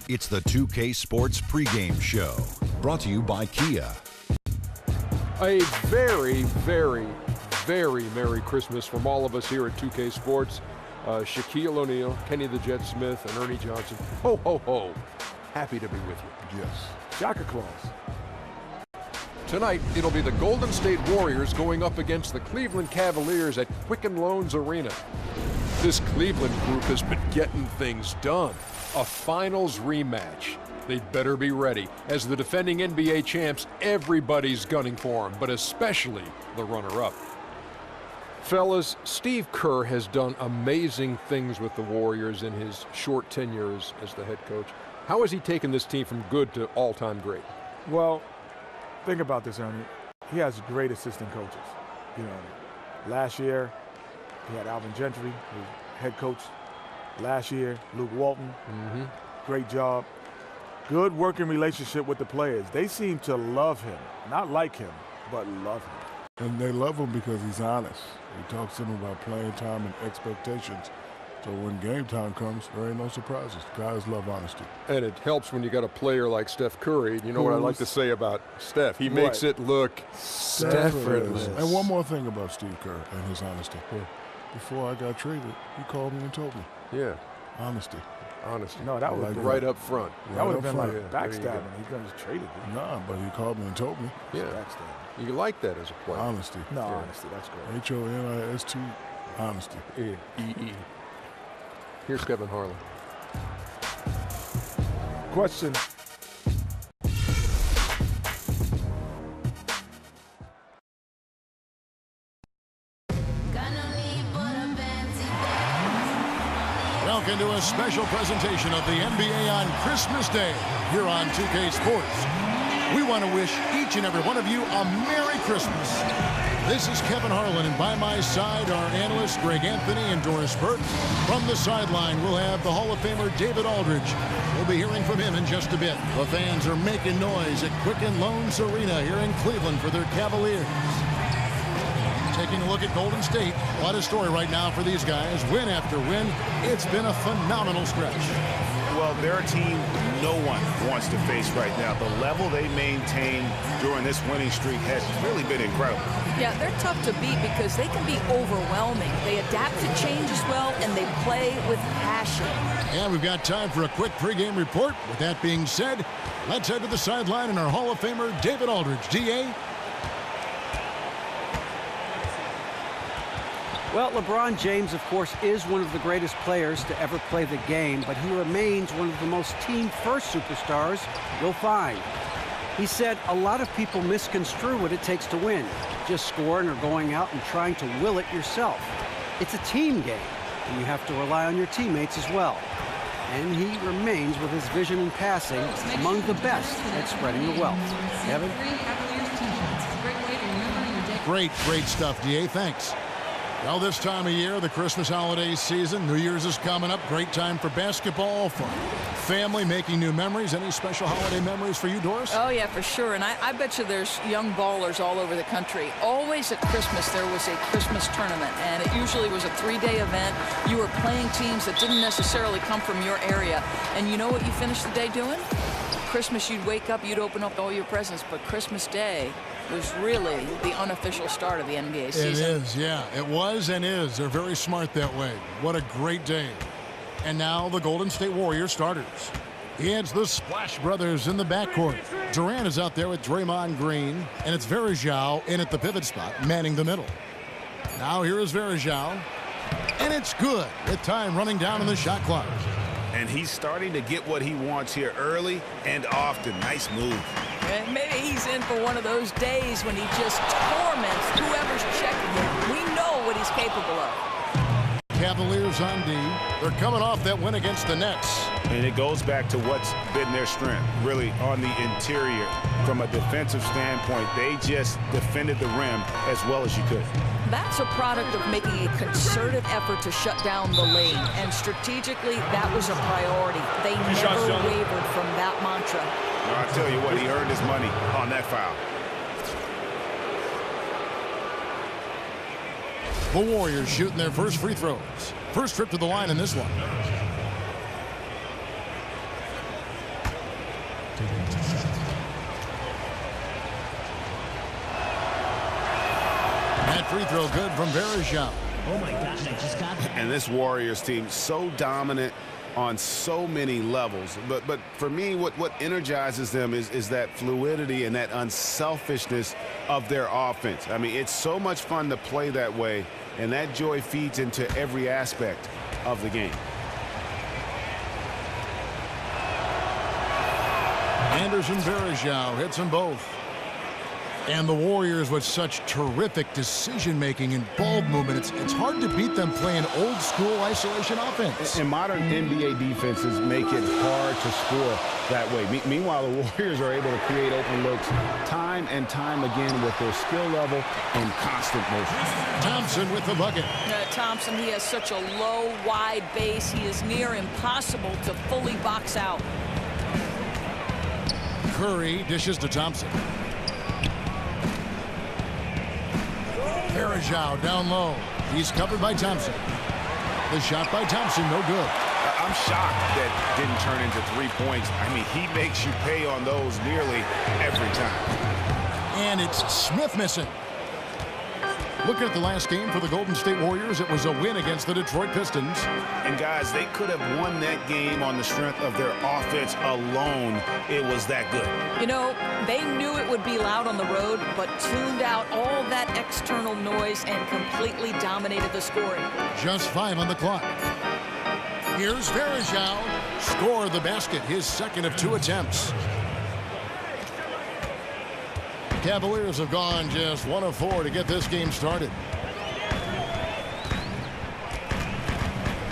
It's the 2K Sports pregame show, brought to you by Kia. A very, very, very Merry Christmas from all of us here at 2K Sports. Shaquille O'Neal, Kenny the Jet Smith, and Ernie Johnson. Ho, ho, ho. Happy to be with you. Yes. Shaka Claus. Tonight, it'll be the Golden State Warriors going up against the Cleveland Cavaliers at Quicken Loans Arena. This Cleveland group has been getting things done. A finals rematch. They'd better be ready. As the defending NBA champs, everybody's gunning for them, but especially the runner-up. Fellas, Steve Kerr has done amazing things with the Warriors in his short tenure as the head coach. How has he taken this team from good to all-time great? Well, think about this, Ernie. He has great assistant coaches. You know, last year he had Alvin Gentry, who was head coach. Last year, Luke Walton. Great job. Good working relationship with the players. They seem to love him. Not like him, but love him. And they love him because he's honest. He talks to them about playing time and expectations. So when game time comes, there ain't no surprises. Guys love honesty. And it helps when you got a player like Steph Curry. You know what I like to say about Steph? He makes it look effortless. And one more thing about Steve Kerr and his honesty. Before I got traded, he called me and told me. Yeah. Honesty. Honesty. No, that was right up front. That would have been like backstabbing. He's going to trade it. Nah, but he called me and told me. Yeah. Backstabbing. You like that as a player. Honesty. No, honesty. That's great. H-O-N-I-S-T. Honesty. E-E. Here's Kevin Harlan. Question. Welcome to a special presentation of the NBA on Christmas Day here on 2K Sports. We want to wish each and every one of you a Merry Christmas. This is Kevin Harlan, and by my side are analysts Greg Anthony and Doris Burke. From the sideline, we'll have the Hall of Famer David Aldridge. We'll be hearing from him in just a bit. The fans are making noise at Quicken Loans Arena here in Cleveland for their Cavaliers. Taking a look at Golden State. What a story right now for these guys. Win after win. It's been a phenomenal stretch. Well, they're a team no one wants to face right now. The level they maintain during this winning streak has really been incredible. Yeah, they're tough to beat because they can be overwhelming. They adapt to change as well, and they play with passion. And we've got time for a quick pregame report. With that being said, let's head to the sideline and our Hall of Famer, David Aldridge. D.A.? Well, LeBron James, of course, is one of the greatest players to ever play the game, but he remains one of the most team-first superstars you'll find. He said a lot of people misconstrue what it takes to win, just scoring or going out and trying to will it yourself. It's a team game, and you have to rely on your teammates as well. And he remains, with his vision and passing, among the best at spreading the wealth. Kevin? Great stuff, D.A. Thanks. Well, this time of year, the Christmas holiday season, New Year's is coming up. Great time for basketball, for family, making new memories. Any special holiday memories for you, Doris? Oh, yeah, for sure. And I bet you there's young ballers all over the country. Always at Christmas, there was a Christmas tournament, and it usually was a 3-day event. You were playing teams that didn't necessarily come from your area. And you know what you finished the day doing? Christmas, you'd wake up, you'd open up all your presents, but Christmas Day was really the unofficial start of the NBA season. It is, yeah. It was and is. They're very smart that way. What a great day. And now the Golden State Warriors starters. It's the Splash Brothers in the backcourt. Durant is out there with Draymond Green, and it's Varejao in at the pivot spot, manning the middle. Now here is Varejao, and it's good with time running down in the shot clock. And he's starting to get what he wants here early and often. Nice move. And maybe he's in for one of those days when he just torments whoever's checking him. We know what he's capable of. Cavaliers on D. They're coming off that win against the Nets. And it goes back to what's been their strength, really, on the interior. From a defensive standpoint, they just defended the rim as well as you could. That's a product of making a concerted effort to shut down the lane. And strategically, that was a priority. They never wavered from that mantra. I'll tell you what, he earned his money on that foul. The Warriors shooting their first free throws. First trip to the line in this one. That free throw good from Verejao. Oh my gosh, I just got that. And this Warriors team so dominant on so many levels. But for me, what energizes them is that fluidity and that unselfishness of their offense. I mean, it's so much fun to play that way, and that joy feeds into every aspect of the game. Anderson Verejao hits them both. And the Warriors with such terrific decision-making and ball movement, it's hard to beat them playing old-school isolation offense. And modern NBA defenses make it hard to score that way. Meanwhile, the Warriors are able to create open looks time and time again with their skill level and constant motion. Thompson with the bucket. Thompson, he has such a low, wide base. He is near impossible to fully box out. Curry dishes to Thompson. Verejao down low. He's covered by Thompson. The shot by Thompson, no good. I'm shocked that didn't turn into 3 points. I mean, he makes you pay on those nearly every time. And it's Smith missing. Looking at the last game for the Golden State Warriors, it was a win against the Detroit Pistons. And guys, they could have won that game on the strength of their offense alone. It was that good. You know, they knew it would be loud on the road, but tuned out all that external noise and completely dominated the scoring. Just 5 on the clock. Here's Verejao. Scored the basket, his second of 2 attempts. Cavaliers have gone just 1 of 4 to get this game started.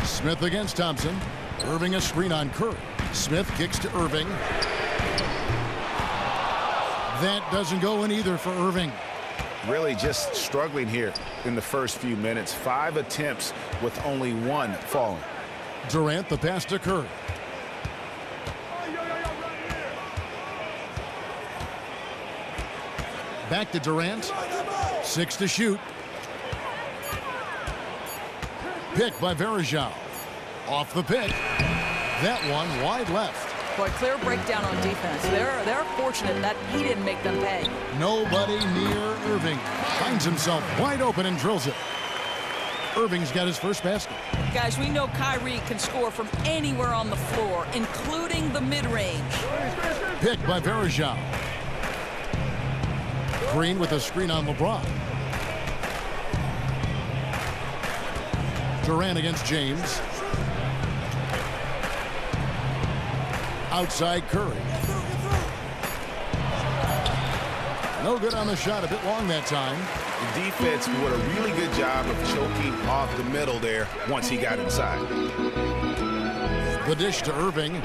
Smith against Thompson. Irving a screen on Curry. Smith kicks to Irving. That doesn't go in either for Irving. Really just struggling here in the first few minutes. 5 attempts with only 1 falling. Durant the pass to Curry. Back to Durant. 6 to shoot. Pick by Verejao. Off the pick. That one wide left. Boy, clear breakdown on defense. They're fortunate that he didn't make them pay. Nobody near Irving. Finds himself wide open and drills it. Irving's got his first basket. Guys, we know Kyrie can score from anywhere on the floor, including the mid-range. Pick by Verejao. Green with a screen on LeBron. Durant against James. Outside Curry. No good on the shot, a bit long that time. The defense did a really good job of choking off the middle there once he got inside. The dish to Irving.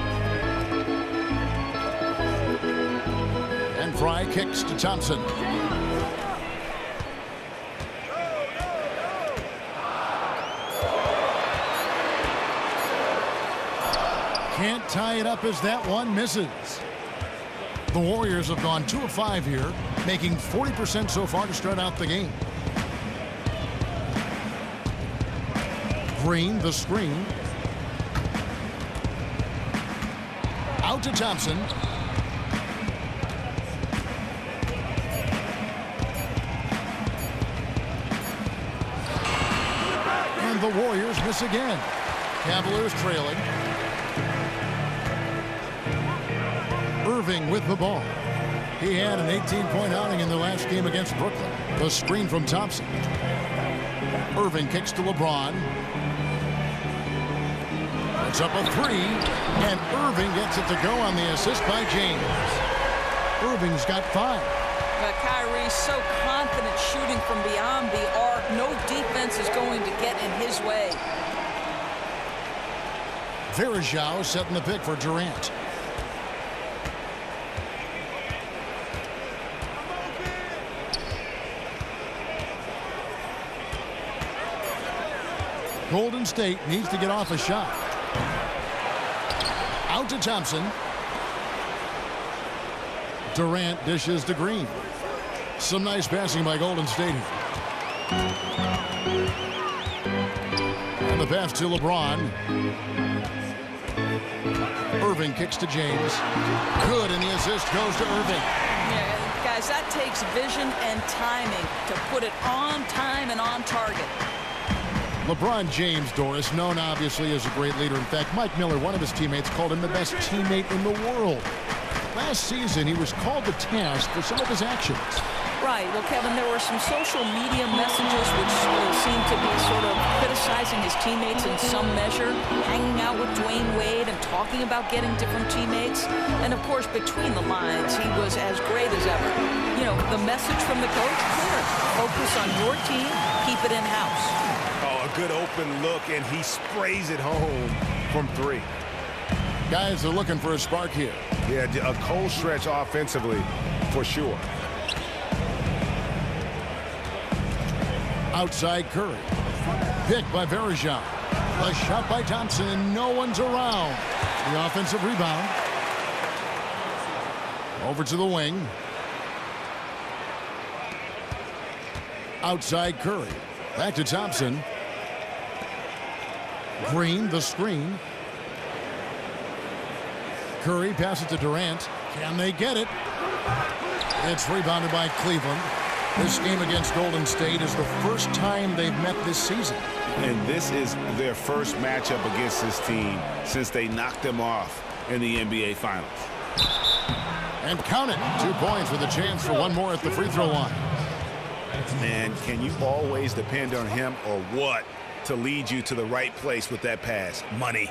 And Fry kicks to Thompson. Can't tie it up as that one misses. The Warriors have gone 2 of 5 here, making 40% so far to start out the game. Green, the screen. Out to Thompson. And the Warriors miss again. Cavaliers trailing. Irving with the ball. He had an 18-point outing in the last game against Brooklyn. The screen from Thompson. Irving kicks to LeBron. It's up a 3, and Irving gets it to go on the assist by James. Irving's got 5. Kyrie's so confident shooting from beyond the arc. No defense is going to get in his way. Verejao setting the pick for Durant. Golden State needs to get off a shot. Out to Thompson. Durant dishes to Green. Some nice passing by Golden State. And the pass to LeBron. Irving kicks to James. Good, and the assist goes to Irving. Yeah, guys, that takes vision and timing to put it on time and on target. LeBron James, Doris, known obviously as a great leader. In fact, Mike Miller, one of his teammates, called him the best teammate in the world. Last season, he was called to task for some of his actions. Right. Well, Kevin, there were some social media messages which seemed to be sort of criticizing his teammates in some measure, hanging out with Dwayne Wade and talking about getting different teammates. And, of course, between the lines, he was as great as ever. You know, the message from the coach, clear. Focus on your team, keep it in-house. Oh, a good open look, and he sprays it home from 3. Guys are looking for a spark here. Yeah, a cold stretch offensively, for sure. Outside Curry. Picked by Verejao. A shot by Thompson, and no one's around. The offensive rebound. Over to the wing. Outside Curry. Back to Thompson. Green, the screen. Curry passes to Durant. Can they get it? It's rebounded by Cleveland. This game against Golden State is the first time they've met this season. And this is their first matchup against this team since they knocked them off in the NBA Finals. And count it. 2 points with a chance for one more at the free throw line. Man, can you always depend on him or what to lead you to the right place with that pass? Money.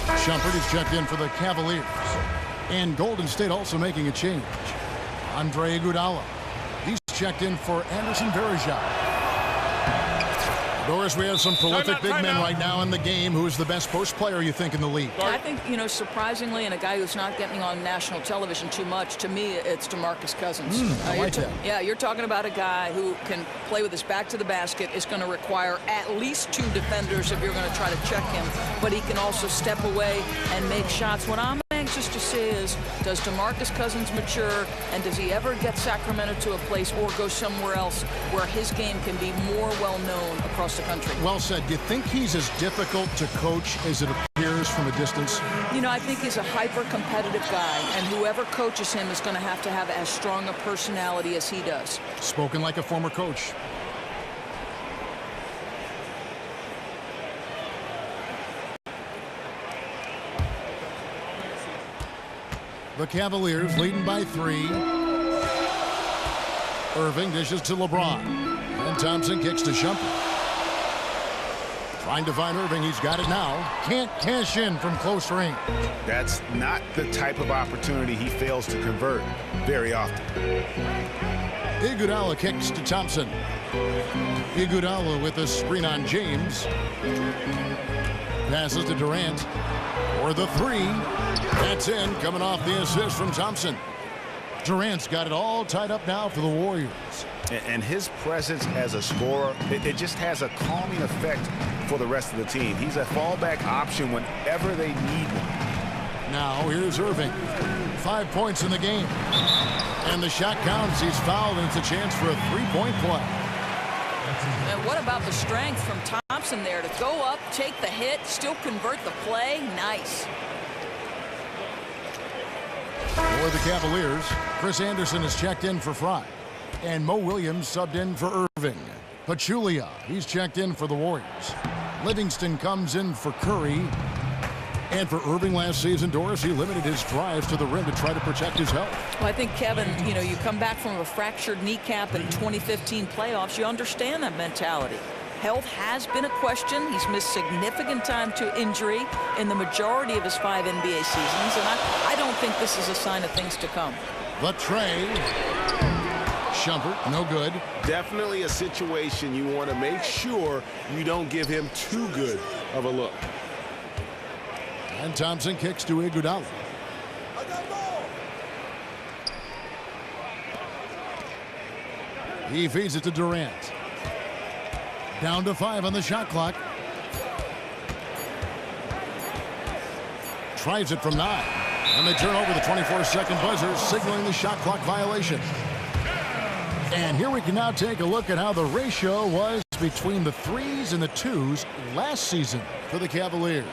Shumpert is checked in for the Cavaliers. And Golden State also making a change. Andre Iguodala. He's checked in for Anderson Varejao. Doris, we have some prolific big men right now in the game. Who is the best post player, you think, in the league? I think, you know, surprisingly, and a guy who's not getting on national television too much, to me, it's DeMarcus Cousins. I like that. Yeah, you're talking about a guy who can play with his back to the basket. Is going to require at least 2 defenders if you're going to try to check him. But he can also step away and make shots. What I'm anxious to see is, does DeMarcus Cousins mature, and does he ever get Sacramento to a place or go somewhere else where his game can be more well-known across the country? Well said. Do you think he's as difficult to coach as it appears from a distance? You know, I think he's a hyper-competitive guy, and whoever coaches him is going to have as strong a personality as he does. Spoken like a former coach. The Cavaliers leading by 3. Irving dishes to LeBron. And Thompson kicks to Shumpert. Trying to find Irving. He's got it now. Can't cash in from close range. That's not the type of opportunity he fails to convert very often. Iguodala kicks to Thompson. Iguodala with a screen on James. Passes to Durant. For the 3. That's in, coming off the assist from Thompson. Durant's got it all tied up now for the Warriors. And his presence as a scorer, it just has a calming effect for the rest of the team. He's a fallback option whenever they need one. Now here's Irving. 5 points in the game. And the shot counts. He's fouled, and it's a chance for a 3-point play. And what about the strength from Thompson there to go up, take the hit, still convert the play? Nice. For the Cavaliers, Chris Anderson is checked in for Fry. And Mo Williams subbed in for Irving. Pachulia, he's checked in for the Warriors. Livingston comes in for Curry. And for Irving last season, Doris, he limited his drives to the rim to try to protect his health. Well, I think, Kevin, you know, you come back from a fractured kneecap in 2015 playoffs, you understand that mentality. Health has been a question. He's missed significant time to injury in the majority of his 5 NBA seasons, and I don't think this is a sign of things to come. The tray. Shumpert, no good. Definitely a situation you want to make sure you don't give him too good of a look. And Thompson kicks to Iguodala. He feeds it to Durant. Down to 5 on the shot clock. Tries it from 9. And they turn over the 24-second buzzer, signaling the shot clock violation. And here we can now take a look at how the ratio was between the 3s and the 2s last season for the Cavaliers.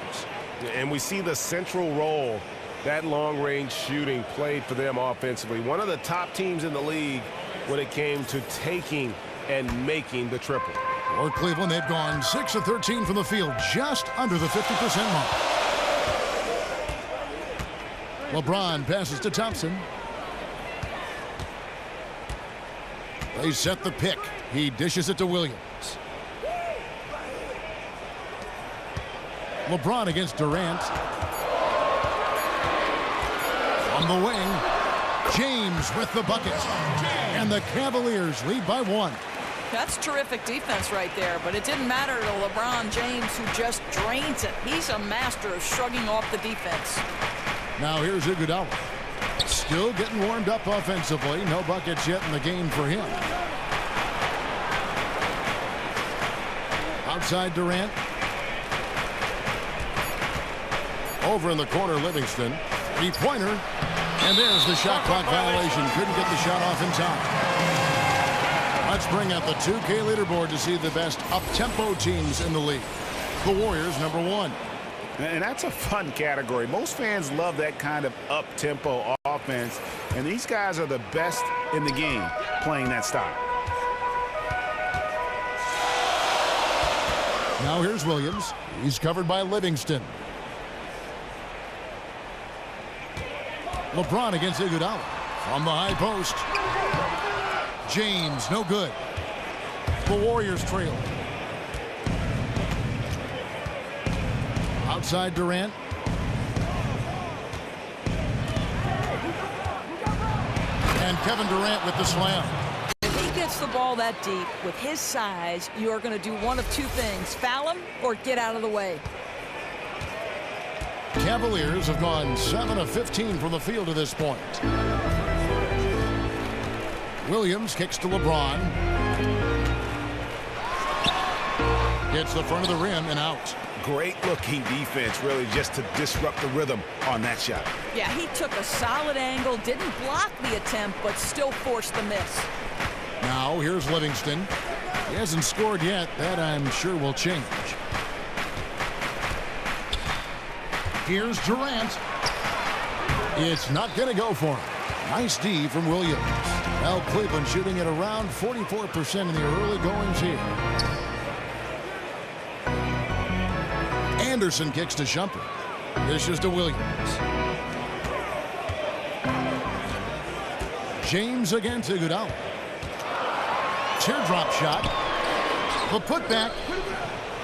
And we see the central role that long-range shooting played for them offensively. One of the top teams in the league when it came to taking and making the triple. For Cleveland, they've gone 6 of 13 from the field, just under the 50% mark. LeBron passes to Thompson. They set the pick. He dishes it to Williams. LeBron against Durant. On the wing, James with the bucket. And the Cavaliers lead by 1. That's terrific defense right there, but it didn't matter to LeBron James, who just drains it. He's a master of shrugging off the defense. Now here's Iguodala. Still getting warmed up offensively. No buckets yet in the game for him. Outside Durant. Over in the corner, Livingston. Three-pointer. And there's the shot clock violation. Couldn't get the shot off in time. Let's bring out the 2K leaderboard to see the best up-tempo teams in the league. The Warriors, number 1. And that's a fun category. Most fans love that kind of up-tempo offense. And these guys are the best in the game playing that style. Now here's Williams. He's covered by Livingston. LeBron against Iguodala. From the high post. James, no good. The Warriors trail. Outside Durant. And Kevin Durant with the slam. If he gets the ball that deep, with his size, you are going to do one of two things: foul him or get out of the way. Cavaliers have gone 7 of 15 from the field to this point. Williams kicks to LeBron. Hits the front of the rim and out. Great looking defense, really, just to disrupt the rhythm on that shot. Yeah, he took a solid angle, didn't block the attempt, but still forced the miss. Now here's Livingston. He hasn't scored yet. That, I'm sure, will change. Here's Durant. It's not going to go for him. Nice D from Williams. Well, Cleveland shooting at around 44% in the early goings here. Anderson kicks to Shumpert. Dishes to Williams. James against Iguodala. Teardrop shot. The putback.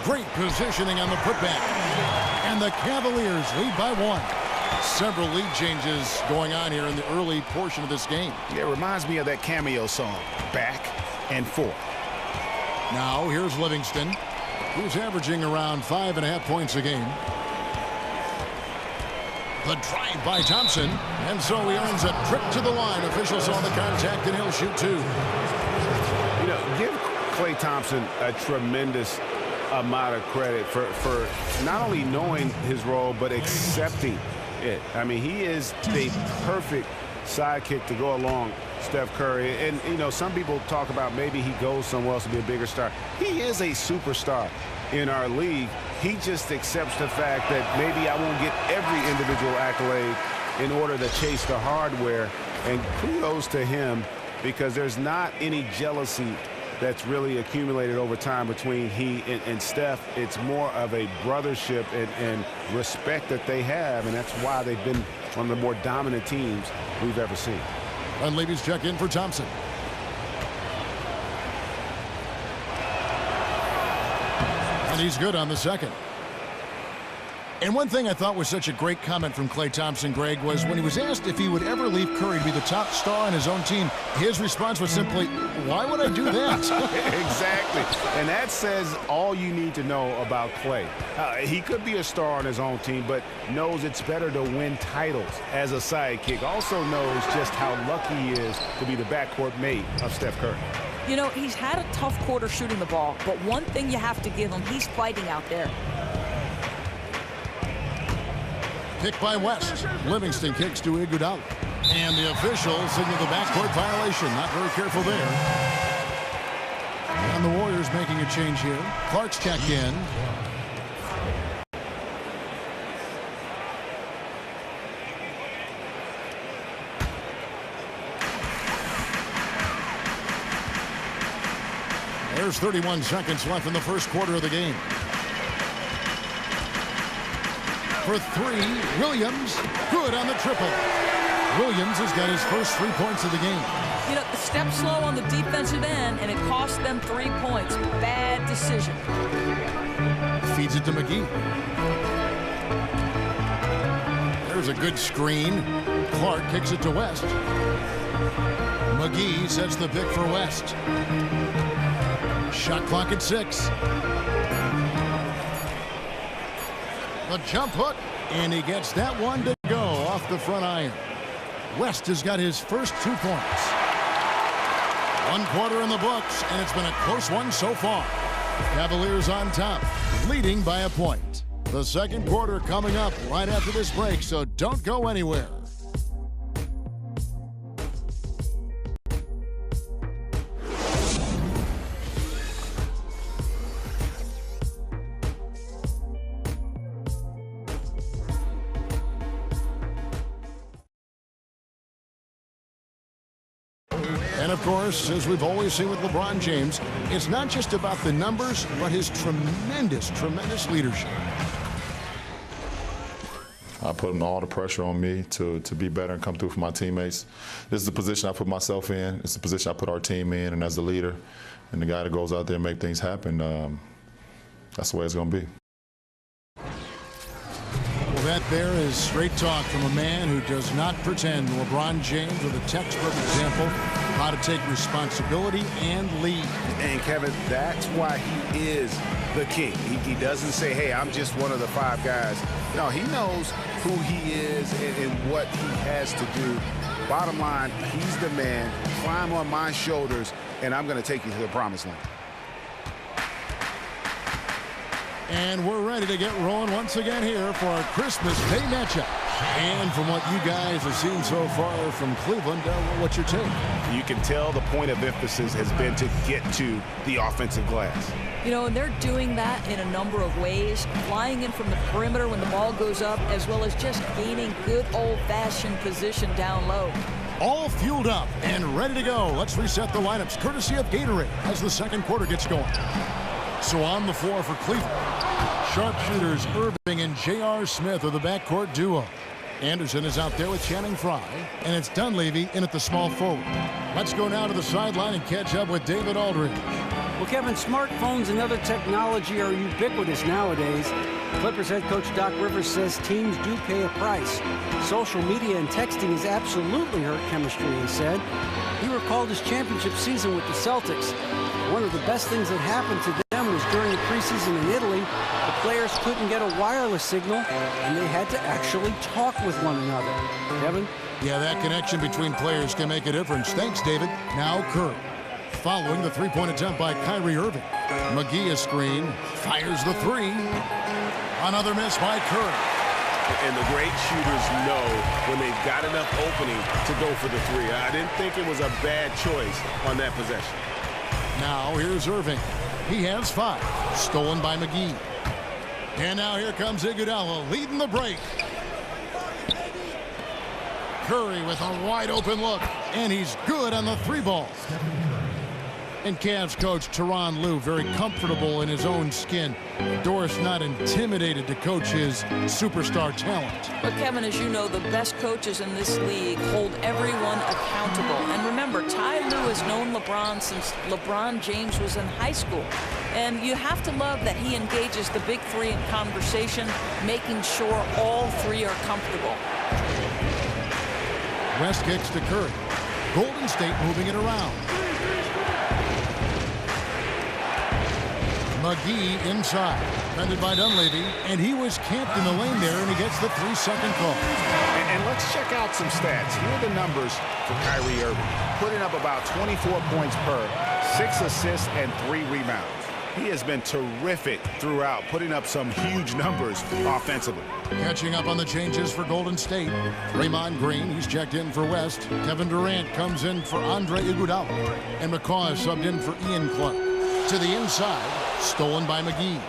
Great positioning on the putback. And the Cavaliers lead by 1. Several lead changes going on here in the early portion of this game. Yeah, it reminds me of that cameo song, Back and Forth. Now here's Livingston, who's averaging around 5.5 points a game. The drive by Thompson, and so he earns a trip to the line. Officials saw the contact, and he'll shoot 2. You know, give Klay Thompson a tremendous amount of credit for not only knowing his role, but accepting it. I mean, he is the perfect sidekick to go along Steph Curry. And, you know, some people talk about maybe he goes somewhere else to be a bigger star. He is a superstar in our league. He just accepts the fact that maybe I won't get every individual accolade in order to chase the hardware. And kudos to him, because there's not any jealousy that's really accumulated over time between he and Steph. It's more of a brothership and respect that they have, and that's why they've been one of the more dominant teams we've ever seen. And ladies, check in for Thompson. And he's good on the second. And one thing I thought was such a great comment from Klay Thompson, Greg, was when he was asked if he would ever leave Curry to be the top star on his own team, his response was simply, why would I do that? Exactly. And that says all you need to know about Klay. He could be a star on his own team, but knows it's better to win titles as a sidekick. Also knows just how lucky he is to be the backcourt mate of Steph Curry. You know, he's had a tough quarter shooting the ball, but one thing you have to give him, he's fighting out there. Pick by West. Livingston kicks to Iguodala. And the officials signal the backcourt violation. Not very careful there. And the Warriors is making a change here. Clark's checked in. There's 31 seconds left in the first quarter of the game. For three, Williams, good on the triple. Williams has got his first 3 points of the game. You know, step slow on the defensive end, and it cost them 3 points. Bad decision. Feeds it to McGee. There's a good screen. Clark kicks it to West. McGee sets the pick for West. Shot clock at 6. The jump hook, and he gets that one to go off the front iron. West has got his first 2 points. 1 quarter in the books, and it's been a close one so far. Cavaliers on top, leading by a point. The second quarter coming up right after this break, so don't go anywhere. And of course, as we've always seen with LeBron James, it's not just about the numbers, but his tremendous leadership. I put all the pressure on me to be better and come through for my teammates. This is the position I put myself in. It's the position I put our team in, and as the leader and the guy that goes out there and make things happen, that's the way it's going to be. Well, that there is straight talk from a man who does not pretend. LeBron James with a textbook example how to take responsibility and lead. And Kevin, that's why he is the king. He doesn't say, hey, I'm just one of the 5 guys. No, he knows who he is and what he has to do. Bottom line, he's the man. Climb on my shoulders, and I'm going to take you to the promised land. And we're ready to get rolling once again here for our Christmas Day matchup. And from what you guys have seen so far from Cleveland, what's your take? You can tell the point of emphasis has been to get to the offensive glass. You know, and they're doing that in a number of ways. Flying in from the perimeter when the ball goes up, as well as just gaining good old-fashioned position down low. All fueled up and ready to go. Let's reset the lineups courtesy of Gatorade as the second quarter gets going. So on the floor for Cleveland, sharpshooters Irving and J.R. Smith are the backcourt duo. Anderson is out there with Channing Frye, and it's Dunleavy in at the small forward. Let's go now to the sideline and catch up with David Aldridge. Well, Kevin, smartphones and other technology are ubiquitous nowadays. Clippers head coach Doc Rivers says teams do pay a price. Social media and texting has absolutely hurt chemistry, he said. He recalled his championship season with the Celtics. One of the best things that happened to them was during the preseason in Italy. The players couldn't get a wireless signal, and they had to actually talk with one another. Kevin? Yeah, that connection between players can make a difference. Thanks, David. Now Curry. Following the three-point attempt by Kyrie Irving. McGee is screen, fires the 3. Another miss by Curry. And the great shooters know when they've got enough opening to go for the 3. I didn't think it was a bad choice on that possession. Now here's Irving. He has 5, stolen by McGee. And now here comes Iguodala leading the break. Curry with a wide open look, and he's good on the 3 ball. And Cavs coach Tyronn Lue very comfortable in his own skin. Doris not intimidated to coach his superstar talent. But Kevin, as you know, the best coaches in this league hold everyone accountable. And remember, Ty Lue has known LeBron since LeBron James was in high school. And you have to love that he engages the big 3 in conversation, making sure all 3 are comfortable. West kicks to Curry. Golden State moving it around. McGee inside, defended by Dunleavy, and he was camped in the lane there, and he gets the 3-second call. And let's check out some stats. Here are the numbers for Kyrie Irving, putting up about 24 points per, 6 assists, and 3 rebounds. He has been terrific throughout, putting up some huge numbers offensively. Catching up on the changes for Golden State. Draymond Green, he's checked in for West. Kevin Durant comes in for Andre Iguodala. And McCaw is subbed in for Ian Clark. To the inside, stolen by McGee.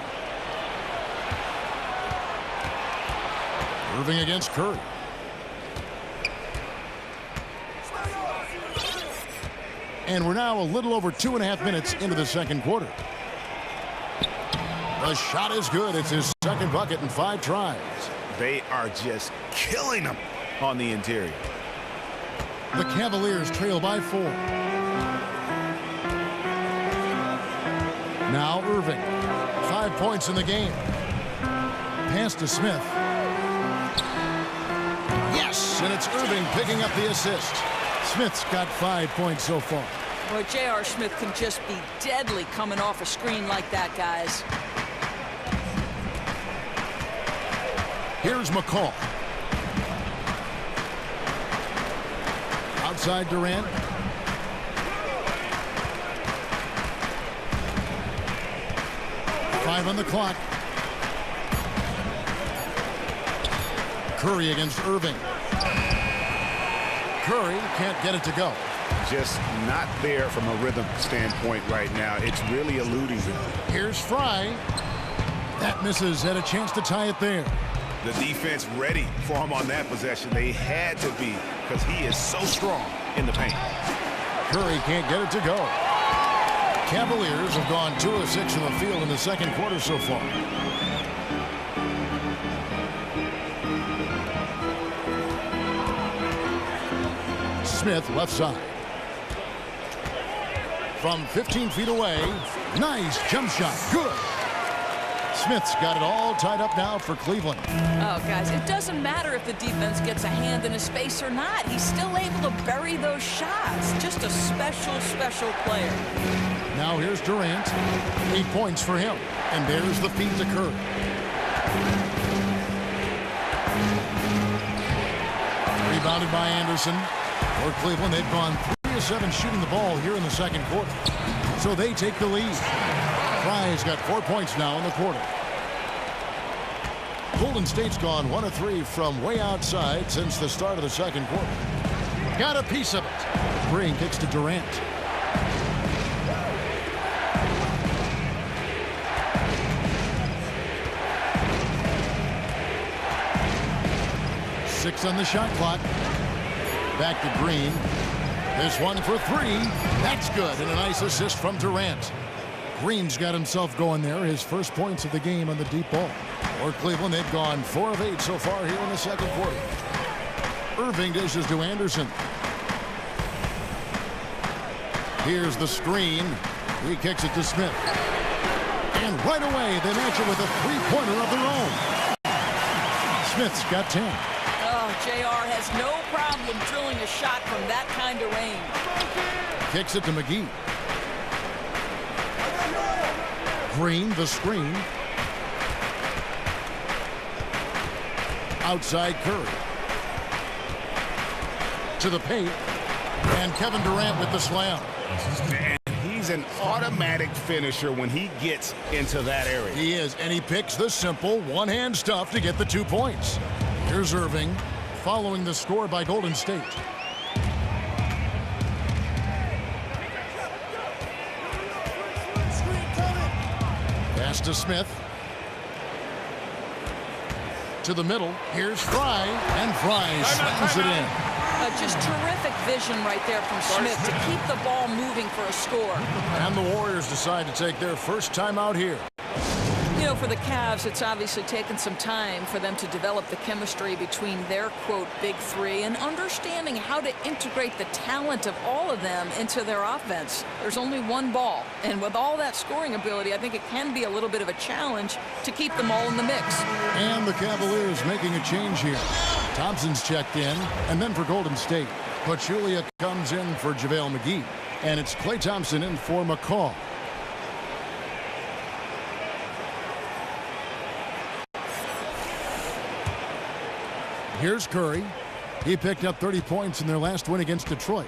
Irving against Curry. And we're now a little over 2.5 minutes into the second quarter. The shot is good. It's his second bucket in 5 tries. They are just killing them on the interior. The Cavaliers trail by 4. Now Irving. 5 points in the game. Pass to Smith. Yes, and it's Irving picking up the assist. Smith's got 5 points so far. Well, J.R. Smith can just be deadly coming off a screen like that, guys. Here's McCall. Outside Durant. Five on the clock. Curry against Irving. Curry can't get it to go. Just not there from a rhythm standpoint right now. It's really eluding him. Here's Fry. That misses. Had a chance to tie it there. The defense ready for him on that possession. They had to be, because he is so strong in the paint. Curry can't get it to go. Cavaliers have gone 2 of 6 from the field in the second quarter so far. Smith left side. From 15 feet away. Nice jump shot. Good. Smith's got it all tied up now for Cleveland. Oh, guys, it doesn't matter if the defense gets a hand in his face or not. He's still able to bury those shots. Just a special, special player. Now here's Durant. 8 points for him. And there's the feed to Curry. Rebounded by Anderson. For Cleveland, they've gone 3 of 7 shooting the ball here in the second quarter. So they take the lead. Fry's got 4 points now in the quarter. Golden State's gone 1 of 3 from way outside since the start of the second quarter. Got a piece of it. Green kicks to Durant. Six on the shot clock. Back to Green. This one for 3. That's good. And a nice assist from Durant. Green's got himself going there. His first points of the game on the deep ball. For Cleveland, they've gone 4 of 8 so far here in the second quarter. Irving dishes to Anderson. Here's the screen. He kicks it to Smith. And right away, they match it with a 3-pointer of their own. Smith's got 10. JR has no problem drilling a shot from that kind of range. Kicks it to McGee. Green, the screen. Outside Curry. To the paint. And Kevin Durant with the slam. And he's an automatic finisher when he gets into that area. He is, and he picks the simple one-hand stuff to get the 2 points. Here's Irving. Following the score by Golden State. Pass to Smith. To the middle. Here's Fry. And Fry slams it in. Just terrific vision right there from Smith to keep the ball moving for a score. And the Warriors decide to take their first time out here. You know, for the Cavs, it's obviously taken some time for them to develop the chemistry between their, quote, big three and understanding how to integrate the talent of all of them into their offense. There's only one ball, and with all that scoring ability, I think it can be a little bit of a challenge to keep them all in the mix. And the Cavaliers making a change here. Thompson's checked in, and then for Golden State, Pachulia comes in for JaVale McGee, and it's Klay Thompson in for McCall. Here's Curry. He picked up 30 points in their last win against Detroit.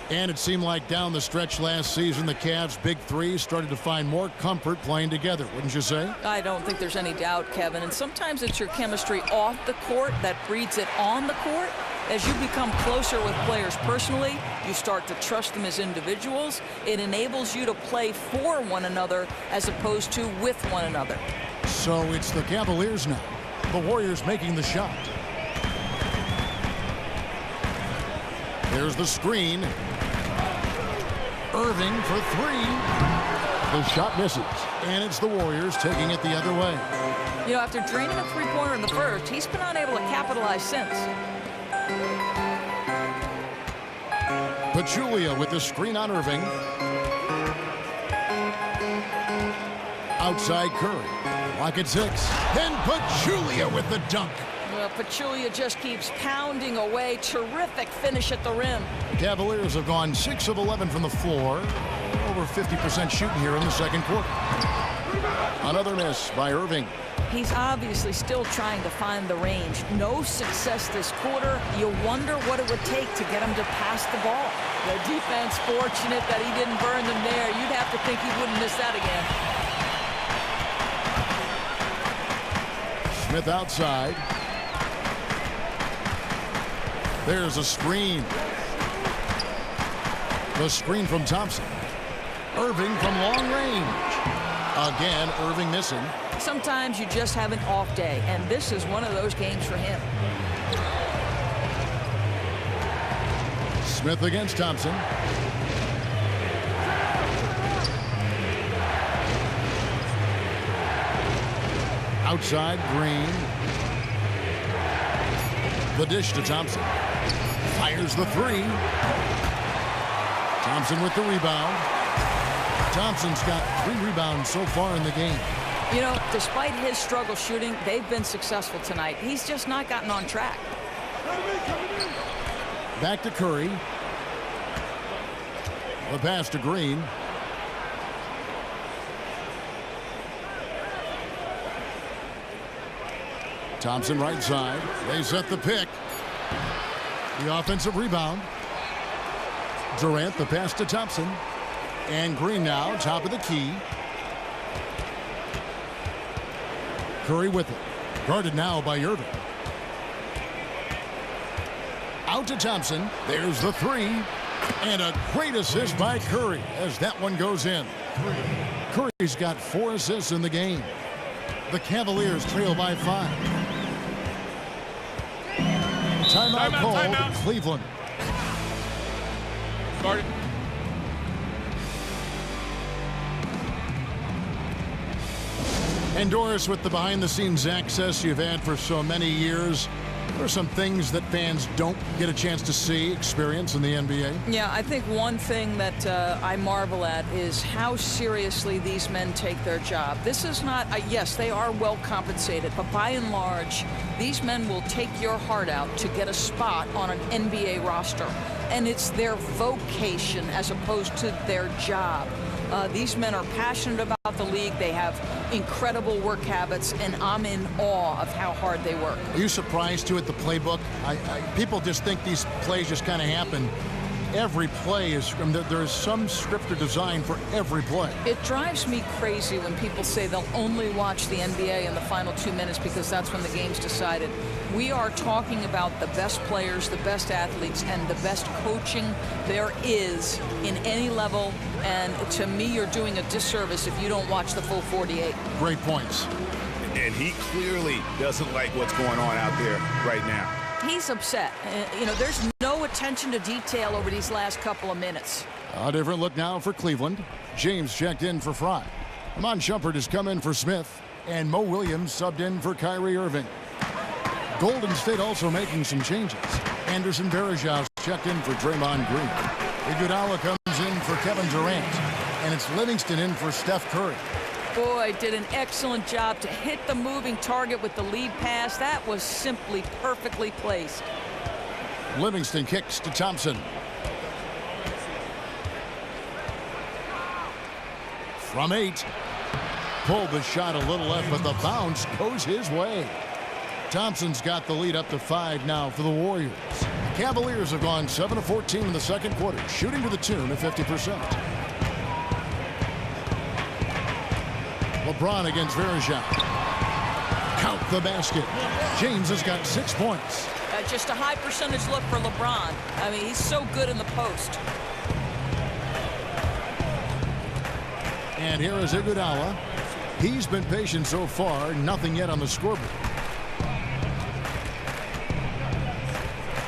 And it seemed like down the stretch last season, the Cavs' big three started to find more comfort playing together, wouldn't you say? I don't think there's any doubt, Kevin. And sometimes it's your chemistry off the court that breeds it on the court. As you become closer with players personally, you start to trust them as individuals. It enables you to play for one another as opposed to with one another. So it's the Cavaliers now. The Warriors making the shot. There's the screen. Irving for three. The shot misses. And it's the Warriors taking it the other way. You know, after draining a three-pointer in the first, he's been unable to capitalize since. Pachulia with the screen on Irving. Outside Curry. Lock at 6. Then Pachulia with the dunk. Well, Pachulia just keeps pounding away. Terrific finish at the rim. The Cavaliers have gone 6 of 11 from the floor. Over 50% shooting here in the second quarter. Another miss by Irving. He's obviously still trying to find the range. No success this quarter. You wonder what it would take to get him to pass the ball. The defense fortunate that he didn't burn them there. You'd have to think he wouldn't miss that again. Smith outside. There's a screen. The screen from Thompson. Irving from long range. Again, Irving missing. Sometimes you just have an off day, and this is one of those games for him. Smith against Thompson. Outside, Green. The dish to Thompson. Fires the three. Thompson with the rebound. Thompson's got 3 rebounds so far in the game. You know, despite his struggle shooting, they've been successful tonight. He's just not gotten on track. Back to Curry. The pass to Green. Thompson right side. They set the pick. The offensive rebound. Durant the pass to Thompson. And Green now, top of the key. Curry with it. Guarded now by Irving. Out to Thompson. There's the three. And a great assist by Curry as that one goes in. Curry's got 4 assists in the game. The Cavaliers trail by 5. Timeout called. Cleveland. Started. And Doris, with the behind-the-scenes access you've had for so many years, what are some things that fans don't get a chance to see, experience in the NBA? Yeah, I think one thing that I marvel at is how seriously these men take their job. This is not, yes, they are well compensated, but by and large, these men will take your heart out to get a spot on an NBA roster. And it's their vocation as opposed to their job. These men are passionate about the league. They have incredible work habits, and I'm in awe of how hard they work. Are you surprised, too, at the playbook? People just think these plays just kind of happen. Every play is, there's some script or design for every play. It drives me crazy when people say they'll only watch the NBA in the final 2 minutes because that's when the game's decided. We are talking about the best players, the best athletes, and the best coaching there is in any level. And to me, you're doing a disservice if you don't watch the full 48. Great points. And he clearly doesn't like what's going on out there right now. He's upset. You know, there's no attention to detail over these last couple of minutes. A different look now for Cleveland. James checked in for Fry. Amon Shumpert has come in for Smith. And Mo Williams subbed in for Kyrie Irving. Golden State also making some changes. Anderson Varejao checked in for Draymond Green. Iguodala comes in for Kevin Durant. And it's Livingston in for Steph Curry. Boy, did an excellent job to hit the moving target with the lead pass. That was simply perfectly placed. Livingston kicks to Thompson. From 8. Pulled the shot a little left, but the bounce goes his way. Thompson's got the lead up to 5 now for the Warriors. The Cavaliers have gone 7 of 14 in the second quarter, shooting to the tune of 50%. LeBron against Varejao. Count the basket. James has got 6 points. Just a high percentage look for LeBron. I mean, he's so good in the post. And here is Iguodala. He's been patient so far. Nothing yet on the scoreboard.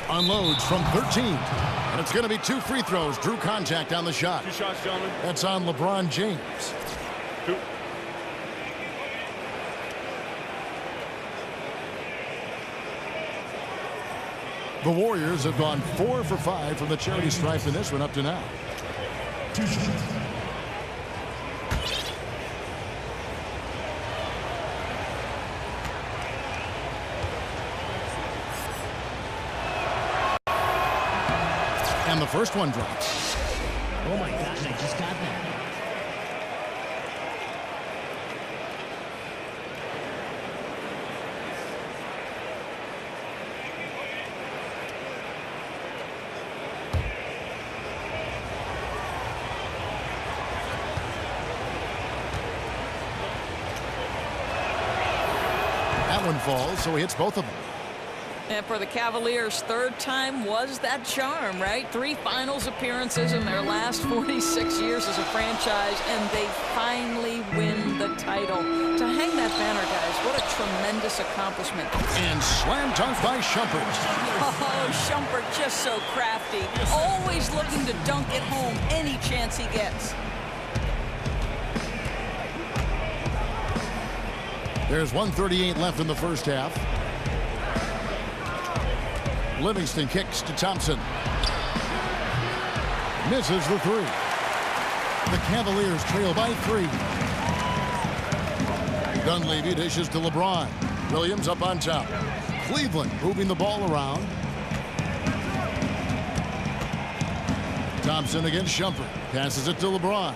Unloads from 13. And it's going to be 2 free throws. Drew contact on the shot. 2 shots, gentlemen. That's on LeBron James. 2. The Warriors have gone 4 for 5 from the charity stripe in this one up to now. 2 shots. And the first one drops. Oh my gosh, I just got that. That one falls, so he hits both of them. And for the Cavaliers, third time was that charm, right? 3 finals appearances in their last 46 years as a franchise, and they finally win the title. To hang that banner, guys, what a tremendous accomplishment. And slam dunk by Shumpert. Oh, Shumpert just so crafty. Always looking to dunk it home any chance he gets. There's 1:38 left in the first half. Livingston kicks to Thompson. Misses the 3. The Cavaliers trail by 3. Dunleavy dishes to LeBron. Williams up on top. Cleveland moving the ball around. Thompson against Shumpert. Passes it to LeBron.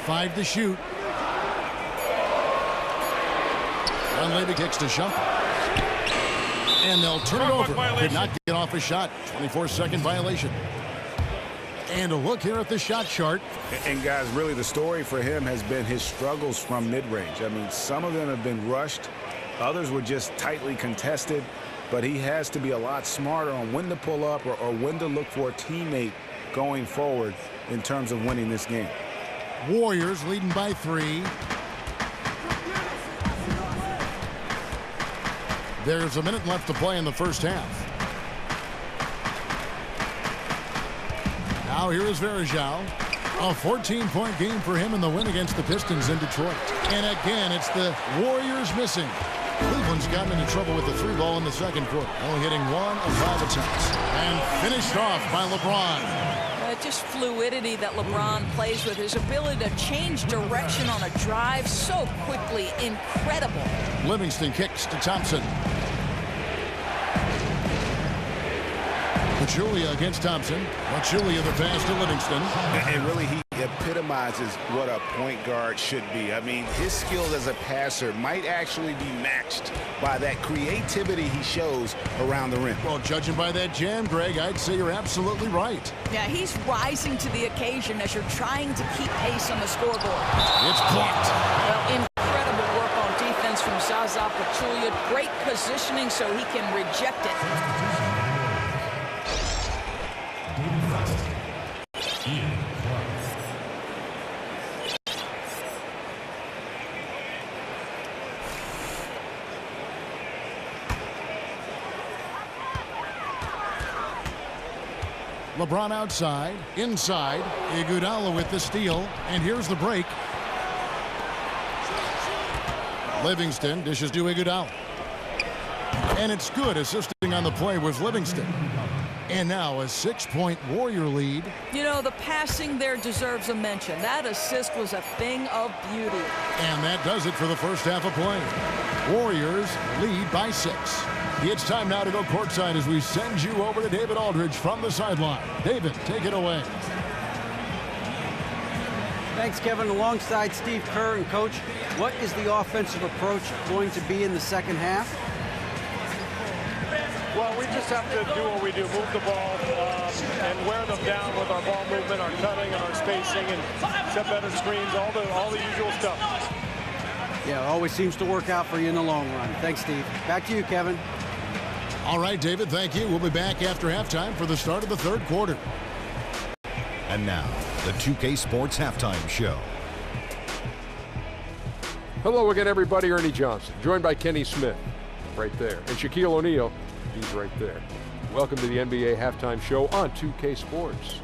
5 to shoot. Dunleavy kicks to Shumpert. And they'll turn it over. Did not get off a shot. 24-second violation. And a look here at the shot chart. And guys, really the story for him has been his struggles from mid-range. I mean, some of them have been rushed. Others were just tightly contested. But he has to be a lot smarter on when to pull up or when to look for a teammate going forward in terms of winning this game. Warriors leading by 3. There's a minute left to play in the first half. Now here is Varejao. A 14-point game for him in the win against the Pistons in Detroit. And again, it's the Warriors missing. Cleveland's gotten into trouble with the 3 ball in the second quarter, only hitting 1 of 5 attempts. And finished off by LeBron. Just fluidity that LeBron plays with. His ability to change direction on a drive so quickly. Incredible. Livingston kicks to Thompson. Pachulia against Thompson. Pachulia the pass to Livingston. And really, he epitomizes what a point guard should be. I mean, his skills as a passer might actually be matched by that creativity he shows around the rim. Well, judging by that jam, Greg, I'd say you're absolutely right. Yeah, he's rising to the occasion as you're trying to keep pace on the scoreboard. It's blocked. Well, incredible work on defense from Zaza Pachulia. Great positioning so he can reject it. LeBron outside, inside, Iguodala with the steal, and here's the break. Livingston dishes to Iguodala. And it's good. Assisting on the play was Livingston. And now a 6-point Warrior lead. You know, the passing there deserves a mention. That assist was a thing of beauty. And that does it for the first half of play. Warriors lead by 6. It's time now to go courtside as we send you over to David Aldridge from the sideline. David, take it away. Thanks, Kevin. Alongside Steve Kerr and Coach, what is the offensive approach going to be in the second half? Well, we just have to do what we do, move the ball and wear them down with our ball movement, our cutting, and our spacing, and set better screens, all the usual stuff. Yeah, it always seems to work out for you in the long run. Thanks, Steve. Back to you, Kevin. All right, David, thank you. We'll be back after halftime for the start of the third quarter. And now, the 2K Sports Halftime Show. Hello again, everybody. Ernie Johnson, joined by Kenny Smith, right there. And Shaquille O'Neal, he's right there. Welcome to the NBA Halftime Show on 2K Sports.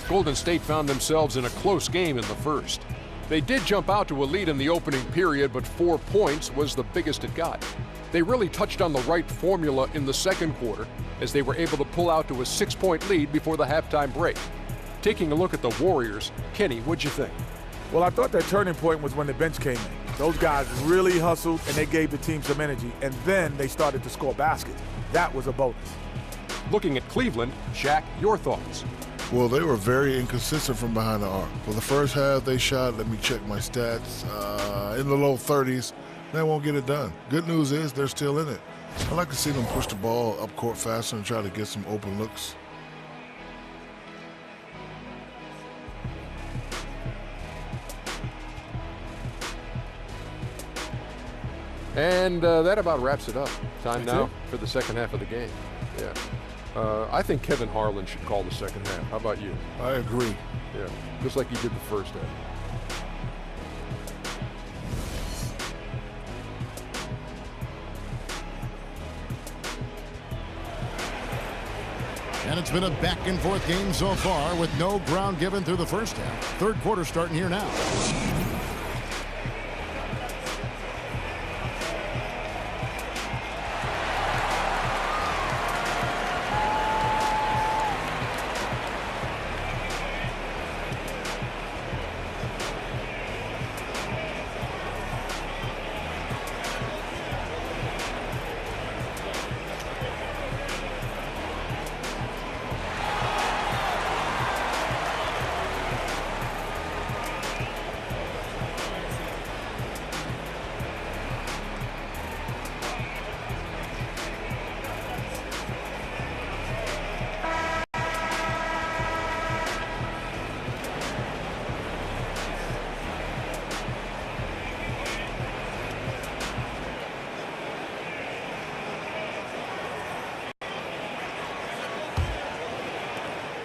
Golden State found themselves in a close game in the first. They did jump out to a lead in the opening period, but 4 points was the biggest it got. They really touched on the right formula in the second quarter as they were able to pull out to a 6-point lead before the halftime break. Taking a look at the Warriors, Kenny, what'd you think? Well, I thought that turning point was when the bench came in. Those guys really hustled, and they gave the team some energy, and then they started to score baskets. That was a bonus. Looking at Cleveland, Shaq, your thoughts? Well, they were very inconsistent from behind the arc. For the first half, they shot, let me check my stats, in the low 30s. They won't get it done. Good news is they're still in it. I like to see them push the ball up court faster and try to get some open looks. And that about wraps it up. Time now for the second half of the game. Yeah. I think Kevin Harlan should call the second half. How about you? I agree. Yeah, just like he did the first half. And it's been a back-and-forth game so far with no ground given through the first half. Third quarter starting here now.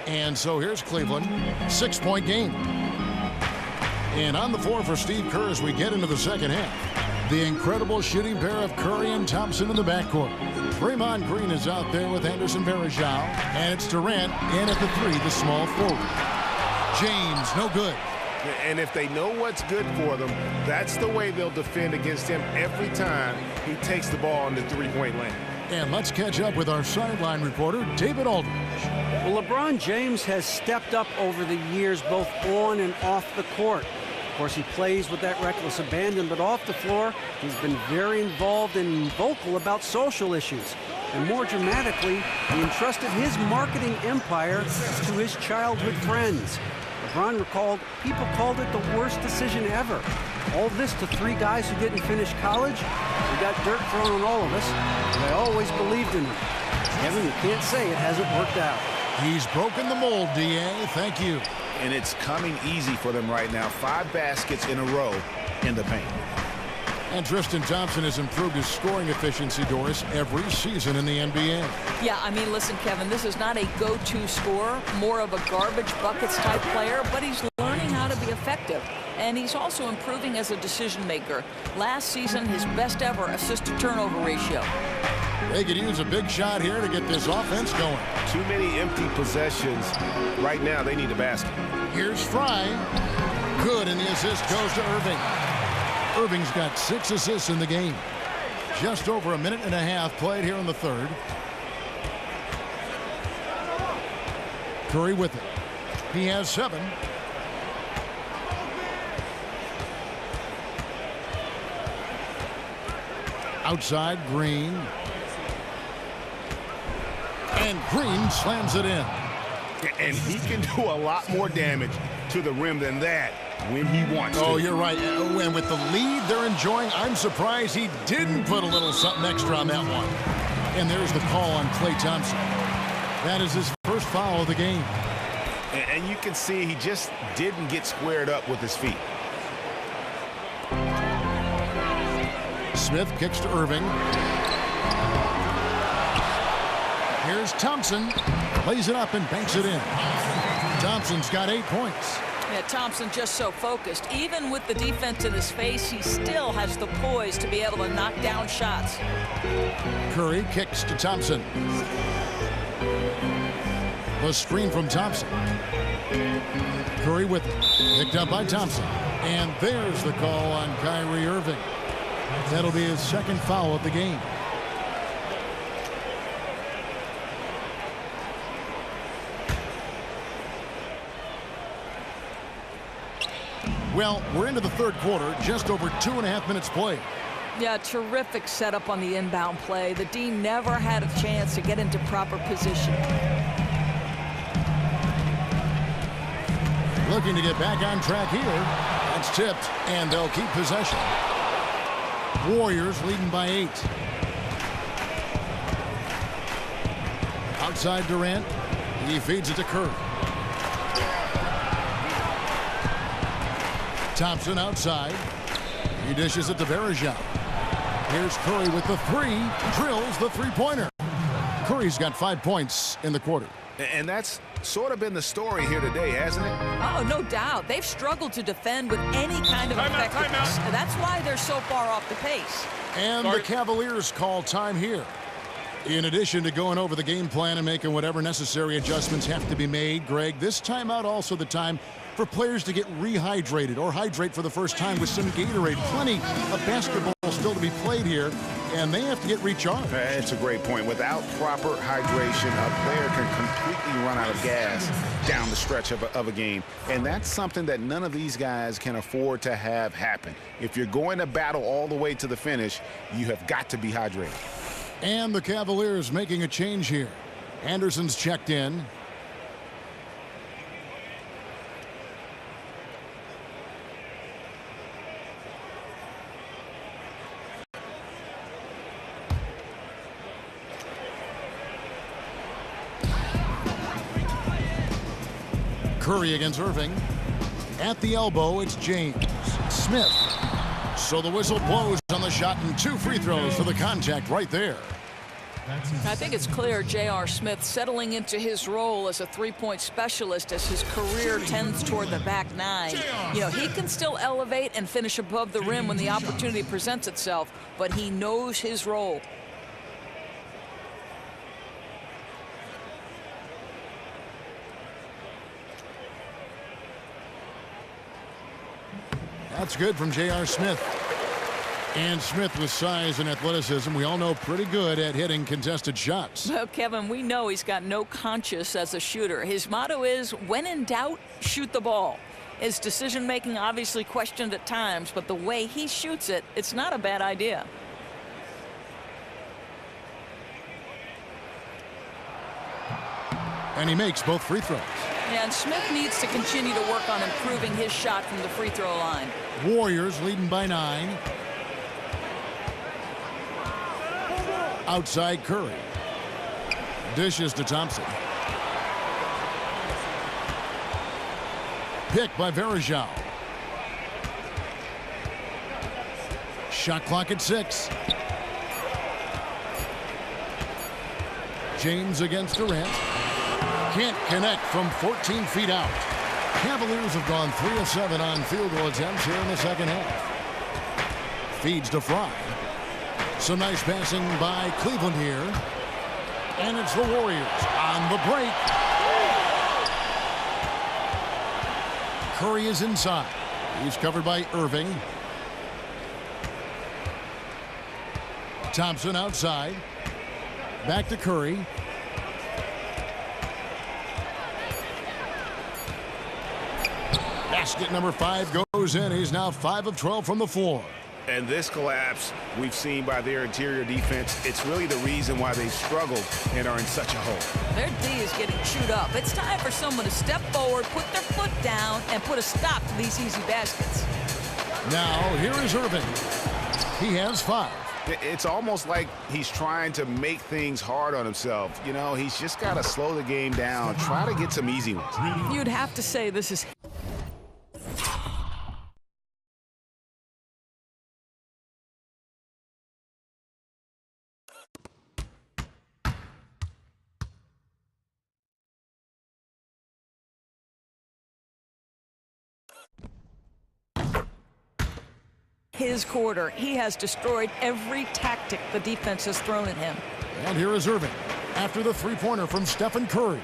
And so here's Cleveland, 6-point game. And on the floor for Steve Kerr as we get into the second half. The incredible shooting pair of Curry and Thompson in the backcourt. Draymond Green is out there with Anderson Varejao. And it's Durant in at the 3, the small forward. James, no good. And if they know what's good for them, that's the way they'll defend against him every time he takes the ball in the three-point lane. And let's catch up with our sideline reporter, David Aldridge. Well, LeBron James has stepped up over the years, both on and off the court. Of course, he plays with that reckless abandon, but off the floor, he's been very involved and vocal about social issues. And more dramatically, he entrusted his marketing empire to his childhood friends. LeBron recalled, people called it the worst decision ever. All this to 3 guys who didn't finish college. We got dirt thrown on all of us, but I always believed in them. Kevin, you can't say it hasn't worked out. He's broken the mold, D.A. Thank you. And it's coming easy for them right now. 5 baskets in a row in the paint. And Tristan Thompson has improved his scoring efficiency, Doris, every season in the NBA. Yeah, I mean, listen, Kevin, this is not a go-to scorer, more of a garbage buckets type player, but he's learning how to be effective. And he's also improving as a decision maker. Last season, his best ever assist-to-turnover ratio. They could use a big shot here to get this offense going. Too many empty possessions. Right now, they need a basket. Here's Fry. Good, and the assist goes to Irving. Irving's got 6 assists in the game. Just over a minute and a half played here in the third. Curry with it. He has 7. Outside, Green. And Green slams it in. And he can do a lot more damage to the rim than that when he wants to. Oh, you're right. And with the lead they're enjoying, I'm surprised he didn't put a little something extra on that one. And there's the call on Klay Thompson. That is his first foul of the game. And you can see he just didn't get squared up with his feet. Smith kicks to Irving. Here's Thompson. Lays it up and banks it in. Thompson's got 8 points. Yeah, Thompson just so focused. Even with the defense in his face, he still has the poise to be able to knock down shots. Curry kicks to Thompson. The screen from Thompson. Curry with it. Picked up by Thompson. And there's the call on Kyrie Irving. That'll be his second foul of the game. Well, we're into the third quarter, just over 2.5 minutes played. Yeah, terrific setup on the inbound play. The D never had a chance to get into proper position. Looking to get back on track here. That's tipped, and they'll keep possession. Warriors leading by 8. Outside Durant. He feeds it to Curry. Thompson outside. He dishes it to Verajao. Here's Curry with the 3. Drills the three-pointer. Curry's got 5 points in the quarter. And that's sort of been the story here today, hasn't it? Oh, no doubt. They've struggled to defend with any kind of effectiveness. That's why they're so far off the pace. And the Cavaliers call time here. In addition to going over the game plan and making whatever necessary adjustments have to be made, Greg, this timeout also the time for players to get rehydrated or hydrate for the first time with some Gatorade. Plenty of basketball still to be played here, and they have to get recharged. That's a great point. Without proper hydration, a player can completely run out of gas down the stretch of a game. And that's something that none of these guys can afford to have happen. If you're going to battle all the way to the finish, you have got to be hydrated. And the Cavaliers making a change here. Anderson's checked in. Curry against Irving. At the elbow, it's James. Smith. So the whistle blows on the shot and 2 free throws for the contact right there. I think it's clear J.R. Smith settling into his role as a three-point specialist as his career tends toward the back 9. You know, he can still elevate and finish above the rim when the opportunity presents itself, but he knows his role. That's good from J.R. Smith. And Smith with size and athleticism, we all know pretty good at hitting contested shots. Well, Kevin, we know he's got no conscience as a shooter. His motto is, when in doubt, shoot the ball. His decision-making obviously questioned at times, but the way he shoots it, it's not a bad idea. And he makes both free throws. And Smith needs to continue to work on improving his shot from the free throw line. Warriors leading by 9. Outside Curry. Dishes to Thompson. Picked by Verajao. Shot clock at 6. James against Durant. Can't connect from 14 feet out. Cavaliers have gone 3 of 7 on field goal attempts here in the second half. Feeds to Fry. Some nice passing by Cleveland here. And it's the Warriors on the break. Curry is inside. He's covered by Irving. Thompson outside. Back to Curry. Basket number 5 goes in. He's now 5 of 12 from the floor. And this collapse we've seen by their interior defense, it's really the reason why they've struggled and are in such a hole. Their D is getting chewed up. It's time for someone to step forward, put their foot down, and put a stop to these easy baskets. Now, here is Irving. He has 5. It's almost like he's trying to make things hard on himself. You know, he's just got to slow the game down, try to get some easy ones. You'd have to say this is his quarter. He has destroyed every tactic the defense has thrown at him. And here is Irving after the three-pointer from Stephen Curry.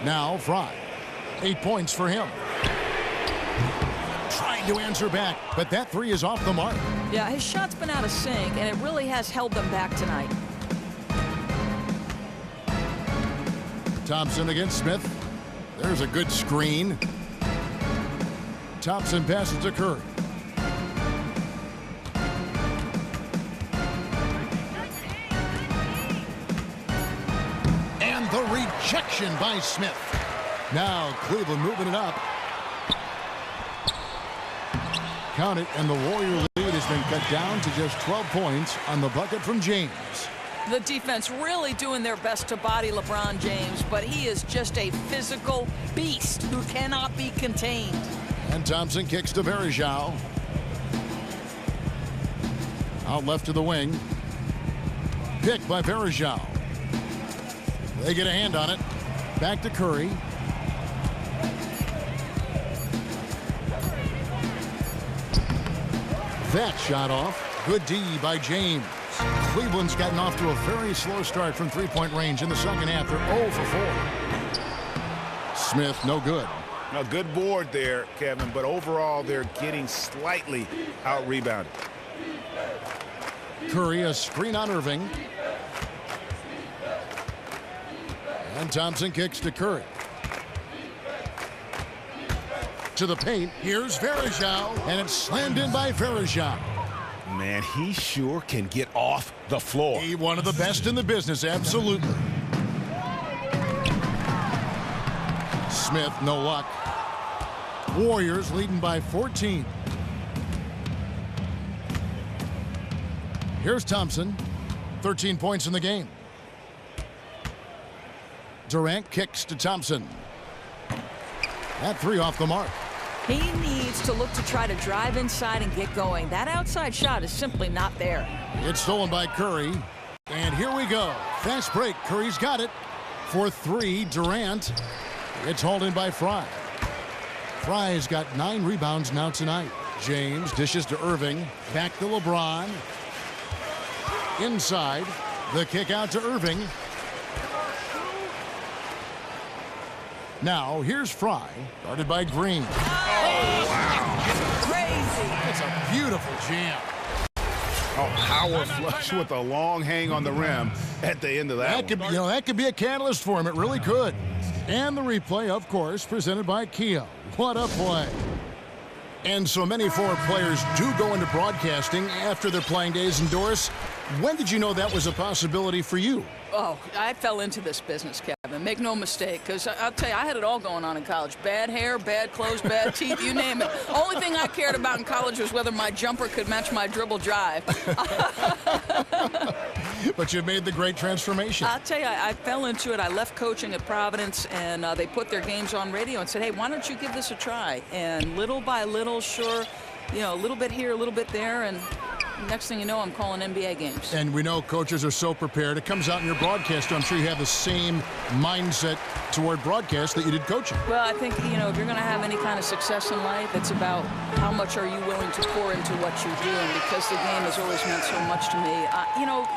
Now Fry. 8 points for him. Trying to answer back, but that three is off the mark. Yeah, his shot's been out of sync, and it really has held them back tonight. Thompson against Smith. There's a good screen. Thompson passes to Curry. And the rejection by Smith. Now Cleveland moving it up. Count it, and the Warrior lead has been cut down to just 12 points on the bucket from James. The defense really doing their best to body LeBron James, but he is just a physical beast who cannot be contained. And Thompson kicks to Varejao. Out left to the wing. Picked by Varejao. They get a hand on it. Back to Curry. That shot off. Good D by James. Cleveland's gotten off to a very slow start from three-point range in the second half. They're 0 for 4. Smith, no good. A good board there, Kevin, but overall they're getting slightly out-rebounded. Curry, a screen on Irving. And Thompson kicks to Curry. To the paint. Here's Varejao, and it's slammed in by Varejao. Man, he sure can get off the floor. He one of the best in the business, absolutely. Smith, no luck. Warriors leading by 14. Here's Thompson. 13 points in the game. Durant kicks to Thompson. That three off the mark. He needs to look to try to drive inside and get going. That outside shot is simply not there. It's stolen by Curry. And here we go. Fast break. Curry's got it. For three, Durant. It's hauled in by Fry. Fry's got 9 rebounds now tonight. James dishes to Irving. Back to LeBron. Inside. The kick out to Irving. Now, here's Fry, guarded by Green. Oh, wow. Crazy. It's a beautiful jam. Oh, power flush with a long hang on the rim at the end of that Could, that could be a catalyst for him. It really could. And the replay, of course, presented by Kia. What a play. And so many former players do go into broadcasting after their playing days indoors. When did you know that was a possibility for you? Oh, I fell into this business, Kevin. Make no mistake, because I'll tell you, I had it all going on in college. Bad hair, bad clothes, bad teeth, you name it. Only thing I cared about in college was whether my jumper could match my dribble drive. But you made the great transformation. I'll tell you, I fell into it. I left coaching at Providence, and they put their games on radio and said, hey, why don't you give this a try? And little by little, sure, a little bit here, a little bit there, and next thing you know, I'm calling NBA games. And we know coaches are so prepared. It comes out in your broadcast. I'm sure you have the same mindset toward broadcast that you did coaching. Well, I think, if you're going to have any kind of success in life, it's about how much are you willing to pour into what you do. And because the game has always meant so much to me,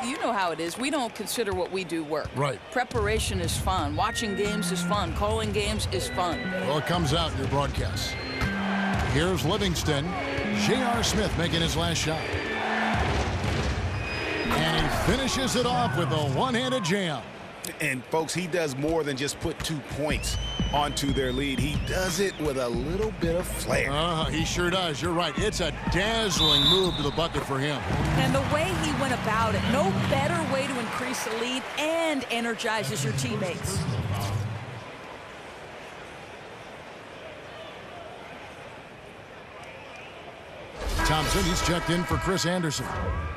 you know how it is. We don't consider what we do work. Right. Preparation is fun. Watching games is fun. Calling games is fun. Well, it comes out in your broadcast. Here's Livingston. J.R. Smith making his last shot. And he finishes it off with a one-handed jam. And, folks, he does more than just put 2 points onto their lead. He does it with a little bit of flair. He sure does. You're right. It's a dazzling move to the bucket for him. And the way he went about it, no better way to increase the lead and energizes your teammates. Thompson, he's checked in for Chris Anderson.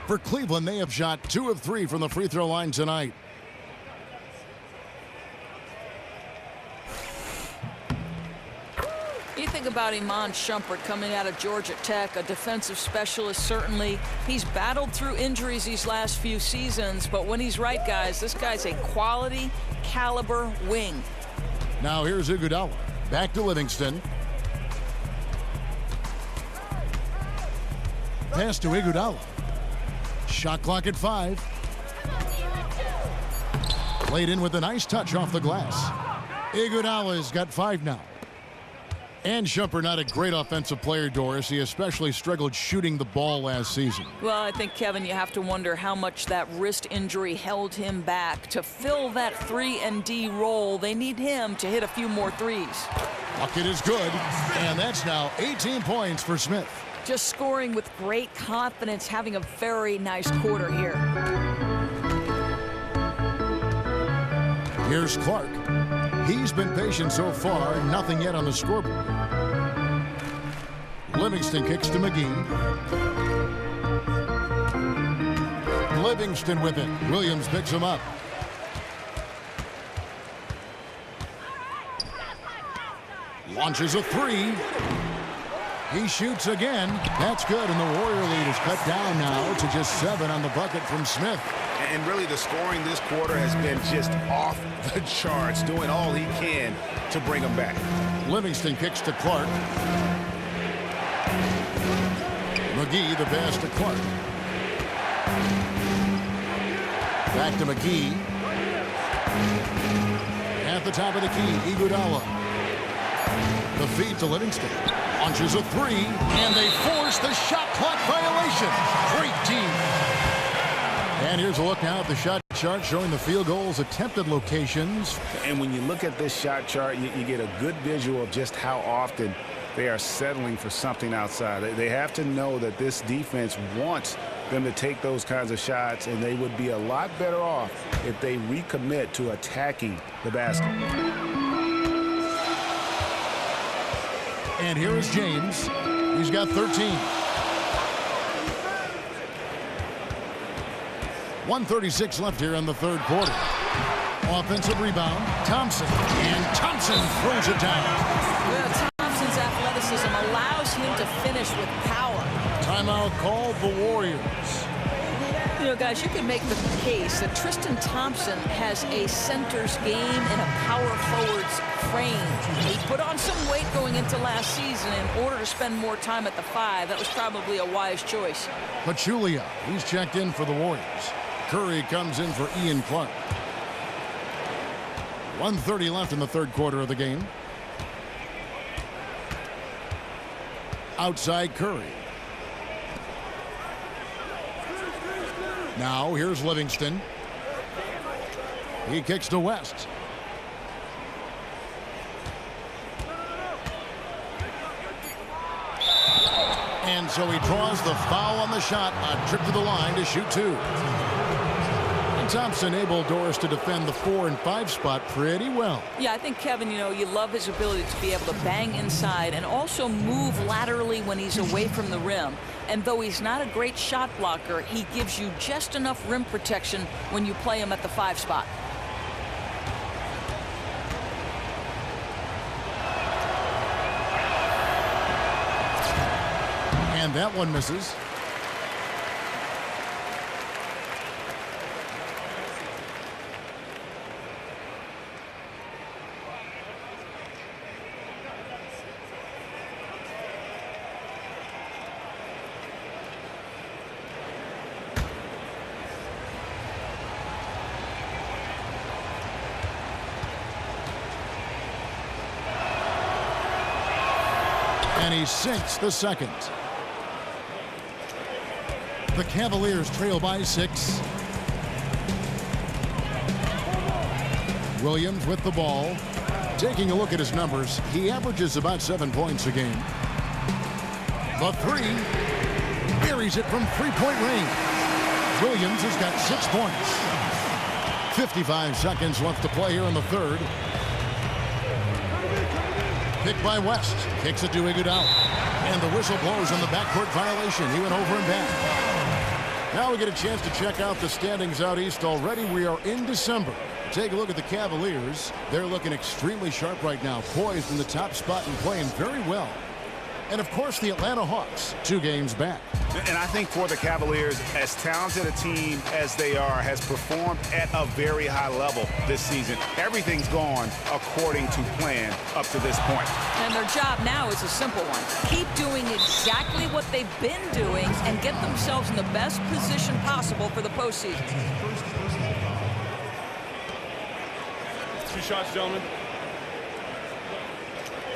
For Cleveland, they have shot 2 of 3 from the free throw line tonight. You think about Iman Shumpert coming out of Georgia Tech, a defensive specialist, certainly. He's battled through injuries these last few seasons, but when he's right, guys, this guy's a quality caliber wing. Now here's Iguodala. Back to Livingston. pass to Iguodala. Shot clock at 5. Played in with a nice touch off the glass. Iguodala's got 5 now. And Shumpert, not a great offensive player, Doris. He especially struggled shooting the ball last season. Well, I think, Kevin, you have to wonder how much that wrist injury held him back. To fill that 3-and-D role, they need him to hit a few more threes. Bucket is good, and that's now 18 points for Smith. Just scoring with great confidence, having a very nice quarter here. Here's Clark. He's been patient so far, nothing yet on the scoreboard. Livingston kicks to McGee. Livingston with it. Williams picks him up. Launches a 3. He shoots again. That's good, and the Warrior lead is cut down now to just 7 on the bucket from Smith. And really, the scoring this quarter has been just off the charts, doing all he can to bring them back. Livingston kicks to Clark. McGee, the pass to Clark. Back to McGee. At the top of the key, Iguodala. The feed to Livingston. Launches a 3, and they force the shot clock violation. Great team. And here's a look now at the shot chart showing the field goals attempted locations. And when you look at this shot chart, you get a good visual of just how often they are settling for something outside. They have to know that this defense wants them to take those kinds of shots, and they would be a lot better off if they recommit to attacking the basket. And here is James. He's got 13. 1:36 left here in the third quarter. Offensive rebound, Thompson. And Thompson throws it down. Well, Thompson's athleticism allows him to finish with power. Timeout called the Warriors. You know, guys, you can make the case that Tristan Thompson has a center's game and a power forward's frame. He put on some weight going into last season in order to spend more time at the 5. That was probably a wise choice. Pachulia, he's checked in for the Warriors. Curry comes in for Ian Clark. 1:30 left in the third quarter of the game. Outside Curry. Now here's Livingston. He kicks to West. And so he draws the foul on the shot. A trip to the line to shoot 2. And Thompson able, Doris, to defend the 4 and 5 spot pretty well. Yeah, I think, Kevin, you know, you love his ability to be able to bang inside and also move laterally when he's away from the rim. And though he's not a great shot blocker, he gives you just enough rim protection when you play him at the 5 spot. And that one misses. And he sinks the second. The Cavaliers trail by 6. Williams with the ball. Taking a look at his numbers, he averages about 7 points a game. The 3. Buries it from three-point range. Williams has got 6 points. 55 seconds left to play here in the third. Picked by West. Kicks it to Iguodala. And the whistle blows on the backcourt violation. He went over and back. Now we get a chance to check out the standings out east already. We are in December. Take a look at the Cavaliers. They're looking extremely sharp right now. Poised in the top spot and playing very well. And, of course, the Atlanta Hawks, 2 games back. And I think for the Cavaliers, as talented a team as they are, has performed at a very high level this season. Everything's gone according to plan up to this point. And their job now is a simple one. Keep doing exactly what they've been doing and get themselves in the best position possible for the postseason. 2 shots, gentlemen.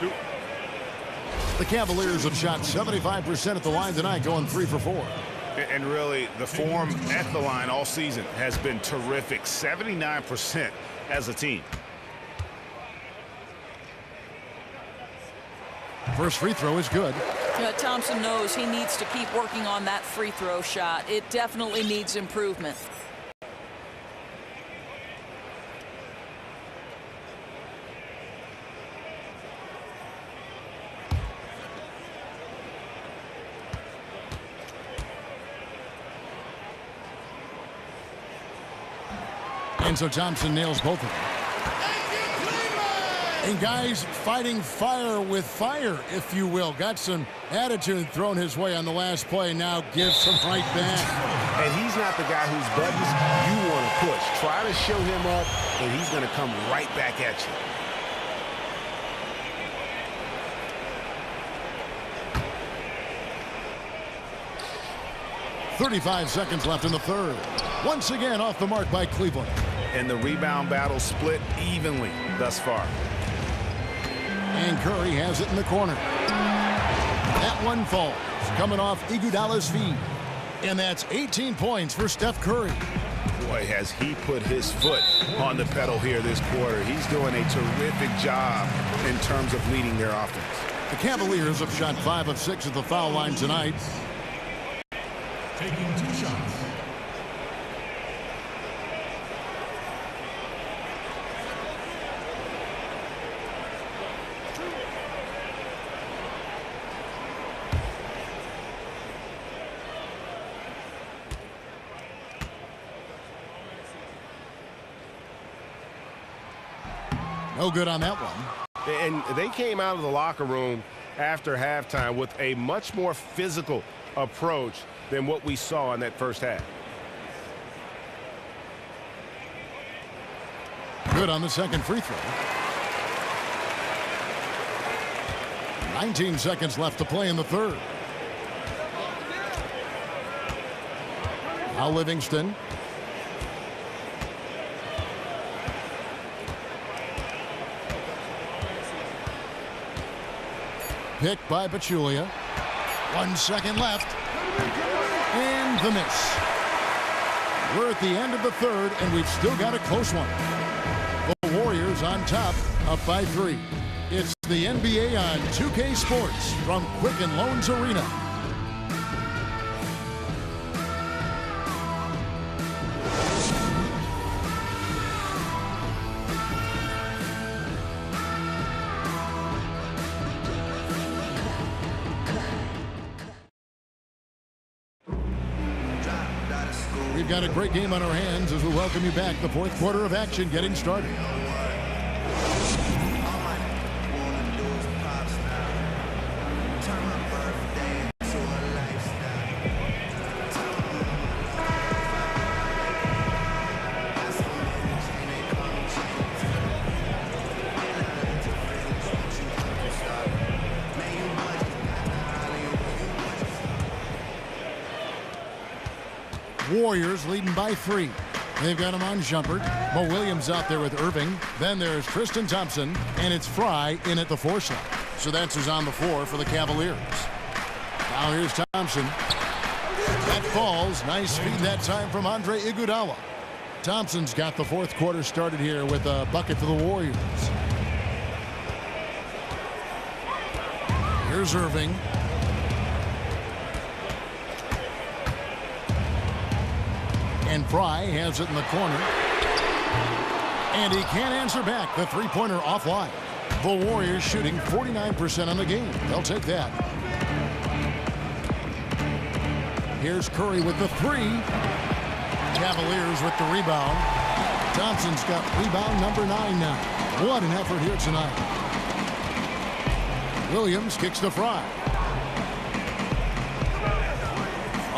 2. The Cavaliers have shot 75% at the line tonight, going 3 for 4. And really, the form at the line all season has been terrific. 79% as a team. First free throw is good. Thompson knows he needs to keep working on that free throw shot. It definitely needs improvement. And so Thompson nails both of them. And guys fighting fire with fire, if you will. Got some attitude thrown his way on the last play. Now gives them right back. And he's not the guy whose buttons you want to push. Try to show him up, and he's going to come right back at you. .35 seconds left in the third. Once again off the mark by Cleveland. And the rebound battle split evenly thus far. And Curry has it in the corner. That one falls, coming off Iguodala's feet. And that's 18 points for Steph Curry. Boy, has he put his foot on the pedal here this quarter. He's doing a terrific job in terms of leading their offense. The Cavaliers have shot 5 of 6 at the foul line tonight. Taking 2 shots. No good on that one. And they came out of the locker room after halftime with a much more physical approach than what we saw in that first half. Good on the second free throw. 19 seconds left to play in the third. Now Livingston. Picked by Pachulia. 1 second left. And the miss. We're at the end of the third, and we've still got a close one. The Warriors on top, up by 3. It's the NBA on 2K Sports from Quicken Loans Arena. We've got a great game on our hands as we welcome you back. The fourth quarter of action getting started. Warriors leading by 3. They've got him on Shumpert. Mo Williams out there with Irving. Then there's Tristan Thompson, and it's Fry in at the 4 slot. So that's who's on the floor for the Cavaliers. Now here's Thompson. That falls. Nice feed that time from Andre Iguodala. Thompson's got the fourth quarter started here with a bucket for the Warriors. Here's Irving. And Fry has it in the corner. And he can't answer back. The three-pointer offline. The Warriors shooting 49% on the game. They'll take that. Here's Curry with the 3. Cavaliers with the rebound. Thompson's got rebound number 9 now. What an effort here tonight. Williams kicks to Fry.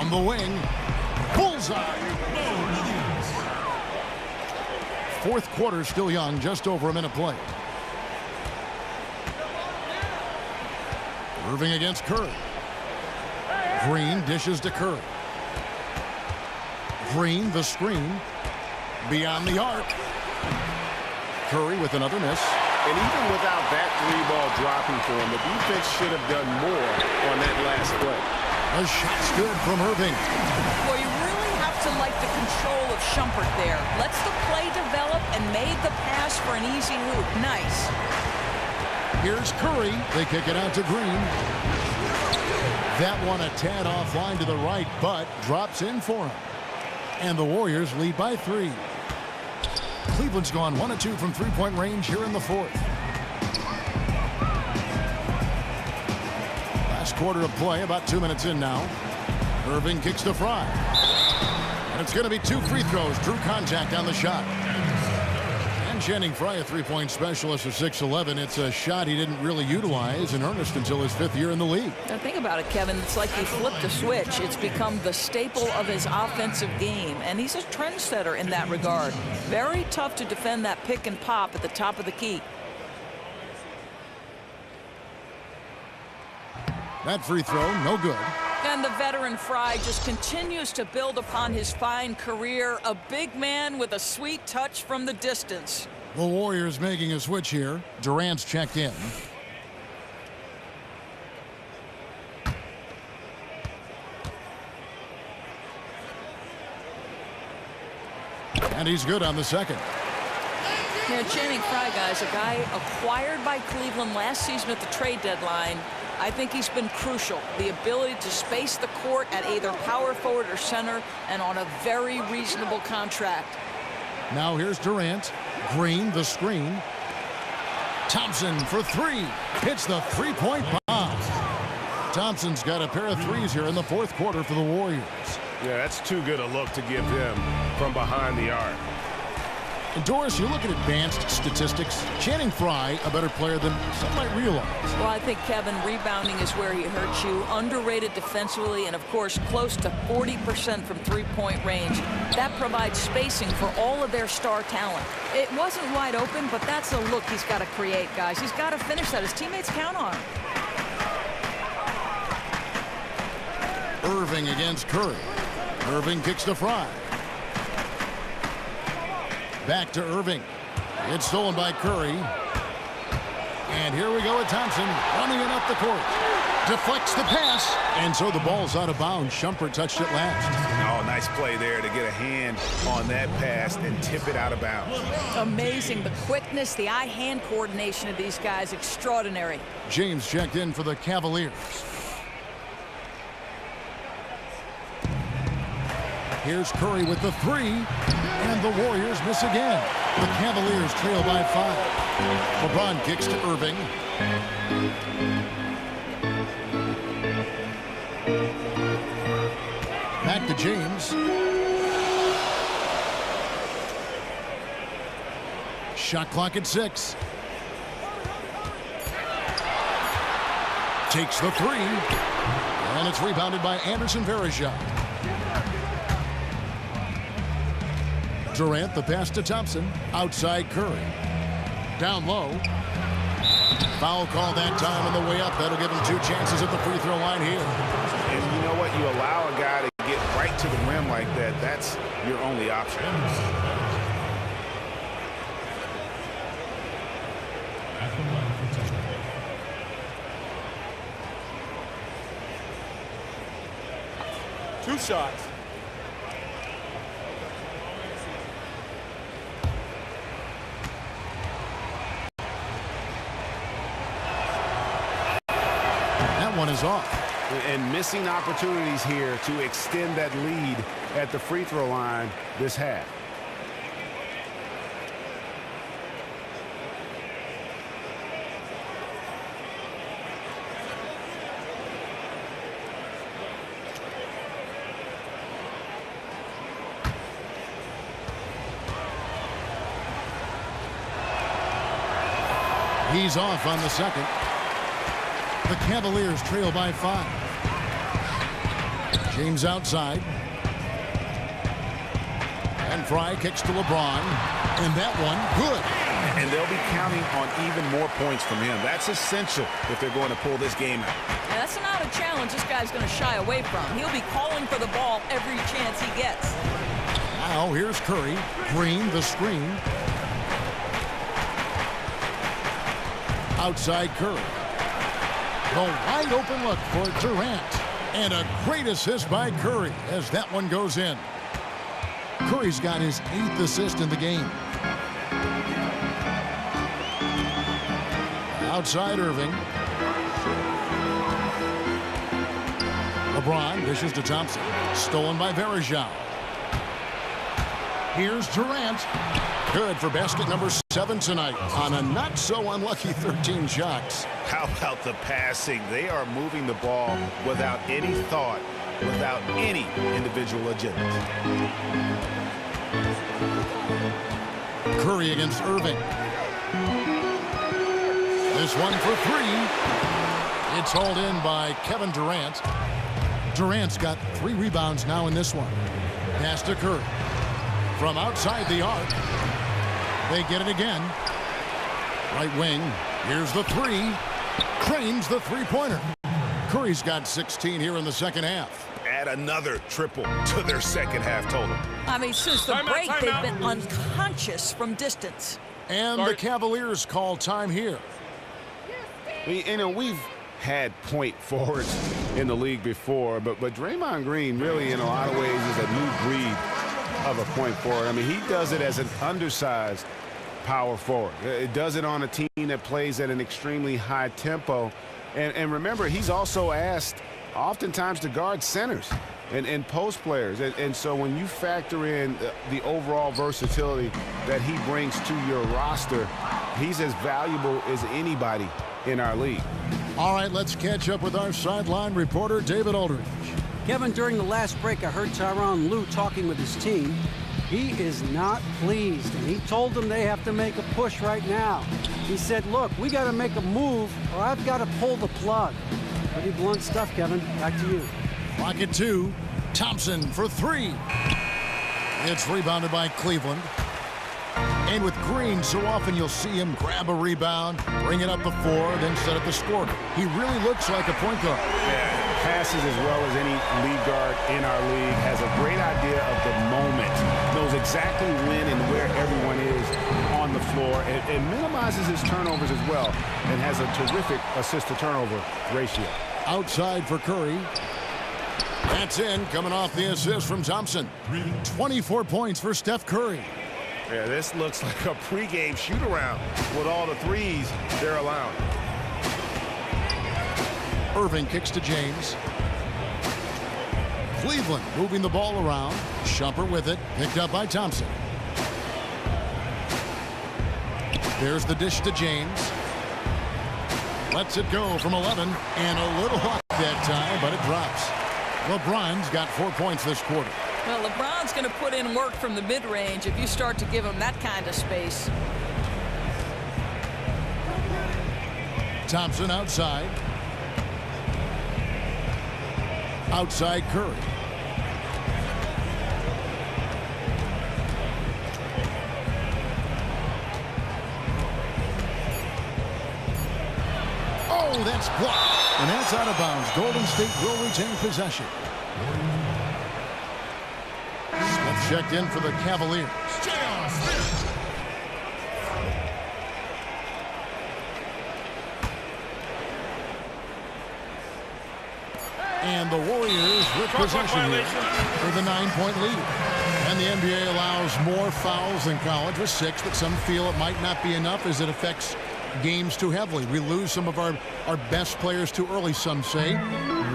From the wing. Bullseye. Fourth quarter still young, just over a minute play. Irving against Curry. Green dishes to Curry. Green, the screen. Beyond the arc. Curry with another miss. And even without that three-ball dropping for him, the defense should have done more on that last play. A shot's good from Irving. Well, you really have to like the control of Shumpert there. Lets the play develop and made the pass for an easy hoop. Nice. Here's Curry. They kick it out to Green. That one a tad offline to the right, but drops in for him. And the Warriors lead by 3. Cleveland's gone 1 of 2 from three-point range here in the fourth. Last quarter of play, about 2 minutes in now. Irving kicks to Fry. And it's going to be 2 free throws. Drew contact on the shot. And Channing Frye, a three-point specialist of 6'11". It's a shot he didn't really utilize in earnest until his 5th year in the league. Now think about it, Kevin. It's like he flipped a switch. It's become the staple of his offensive game. And he's a trendsetter in that regard. Very tough to defend that pick and pop at the top of the key. That free throw, no good. And the veteran Fry just continues to build upon his fine career. A big man with a sweet touch from the distance. The Warriors making a switch here. Durant's checked in. And he's good on the second. Yeah, Channing Frye, guys, a guy acquired by Cleveland last season at the trade deadline. I think he's been crucial. The ability to space the court at either power forward or center, and on a very reasonable contract. Now here's Durant. Green, the screen. Thompson for 3. Hits the three-point bomb. Thompson's got a pair of threes here in the fourth quarter for the Warriors. Yeah, that's too good a look to give him from behind the arc. And Doris, you look at advanced statistics. Channing Frye, a better player than some might realize. Well, I think, Kevin, rebounding is where he hurts you. Underrated defensively, and, of course, close to 40% from three-point range. That provides spacing for all of their star talent. It wasn't wide open, but that's a look he's got to create, guys. He's got to finish that. His teammates count on him. Irving against Curry. Irving kicks to Frye. Back to Irving. It's stolen by Curry. And here we go with Thompson running it up the court. Deflects the pass. And so the ball's out of bounds. Shumpert touched it last. Oh, nice play there to get a hand on that pass and tip it out of bounds. Amazing. The quickness, the eye-hand coordination of these guys, extraordinary. James checked in for the Cavaliers. Here's Curry with the 3, and the Warriors miss again. The Cavaliers trail by 5. LeBron kicks to Irving. Back to James. Shot clock at 6. Takes the 3, and it's rebounded by Anderson Varejao. Durant, the pass to Thompson. Outside Curry. Down low. Foul call that time on the way up. That'll give him 2 chances at the free throw line here. And you know what? You allow a guy to get right to the rim like that. That's your only option. Two shots. One is off. And missing opportunities here to extend that lead at the free throw line this half. He's off on the second. The Cavaliers trail by 5. James outside. And Fry kicks to LeBron. And that one, good. And they'll be counting on even more points from him. That's essential if they're going to pull this game out. And that's not a challenge this guy's going to shy away from. He'll be calling for the ball every chance he gets. Now here's Curry. Green, the screen. Outside Curry. The wide open look for Durant. And a great assist by Curry as that one goes in. Curry's got his 8th assist in the game. Outside Irving. LeBron dishes to Thompson. Stolen by Varejao. Here's Durant. Good for basket number 7 tonight on a not so unlucky 13 shots. How about the passing? They are moving the ball without any thought, without any individual agenda. Curry against Irving. This one for 3. It's hauled in by Kevin Durant. Durant's got 3 rebounds now in this one. Pass to Curry. From outside the arc. They get it again. Right wing. Here's the 3. Cranes the three-pointer. Curry's got 16 here in the second half. Add another triple to their second half total. I mean, since the break, they've been unconscious from distance. And the Cavaliers call time here. We've had point forwards in the league before, but Draymond Green really, in a lot of ways, is a new breed of a point forward. I mean, he does it as an undersized power forward. It does it on a team that plays at an extremely high tempo. And remember, he's also asked oftentimes to guard centers and post players. And so when you factor in the overall versatility that he brings to your roster, he's as valuable as anybody in our league. All right, let's catch up with our sideline reporter, David Aldridge. Kevin, during the last break, I heard Tyronn Lue talking with his team. He is not pleased, and he told them they have to make a push right now. He said, look, we got to make a move, or I've got to pull the plug. Pretty blunt stuff, Kevin. Back to you. Clock at 2. Thompson for 3. It's rebounded by Cleveland. And with Green, so often you'll see him grab a rebound, bring it up the floor, then set up the score. He really looks like a point guard. Yeah, passes as well as any lead guard in our league, has a great idea of the moment, knows exactly when and where everyone is on the floor, and minimizes his turnovers as well, and has a terrific assist-to-turnover ratio. Outside for Curry. That's in, coming off the assist from Thompson. 24 points for Steph Curry. Yeah, this looks like a pregame shoot-around with all the threes they're allowing. Irving kicks to James. Cleveland moving the ball around. Shumpert with it, picked up by Thompson. There's the dish to James. Lets it go from 11, and a little hot that time, but it drops. LeBron's got 4 points this quarter. Well, LeBron's going to put in work from the mid-range if you start to give him that kind of space. Thompson outside. Outside Curry. Oh, that's blocked. And that's out of bounds. Golden State will retain possession. Smith checked in for the Cavaliers. And the Warriors with possession here with a 9-point lead. And the NBA allows more fouls than college with 6, but some feel it might not be enough as it affects games too heavily. We lose some of our best players too early, some say.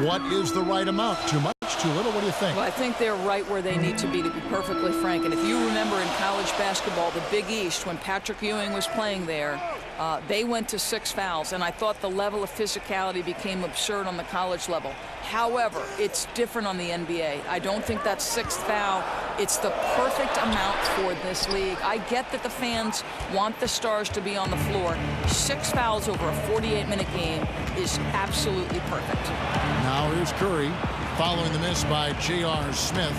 What is the right amount? Too much? Too little? What do you think? Well, I think they're right where they need to be perfectly frank. And if you remember in college basketball, the Big East, when Patrick Ewing was playing there, they went to 6 fouls, and I thought the level of physicality became absurd on the college level. However, it's different on the NBA. I don't think that 6th foul, it's the perfect amount for this league. I get that the fans want the stars to be on the floor. 6 fouls over a 48-minute game is absolutely perfect. Now here's Curry. Following the miss by J.R. Smith.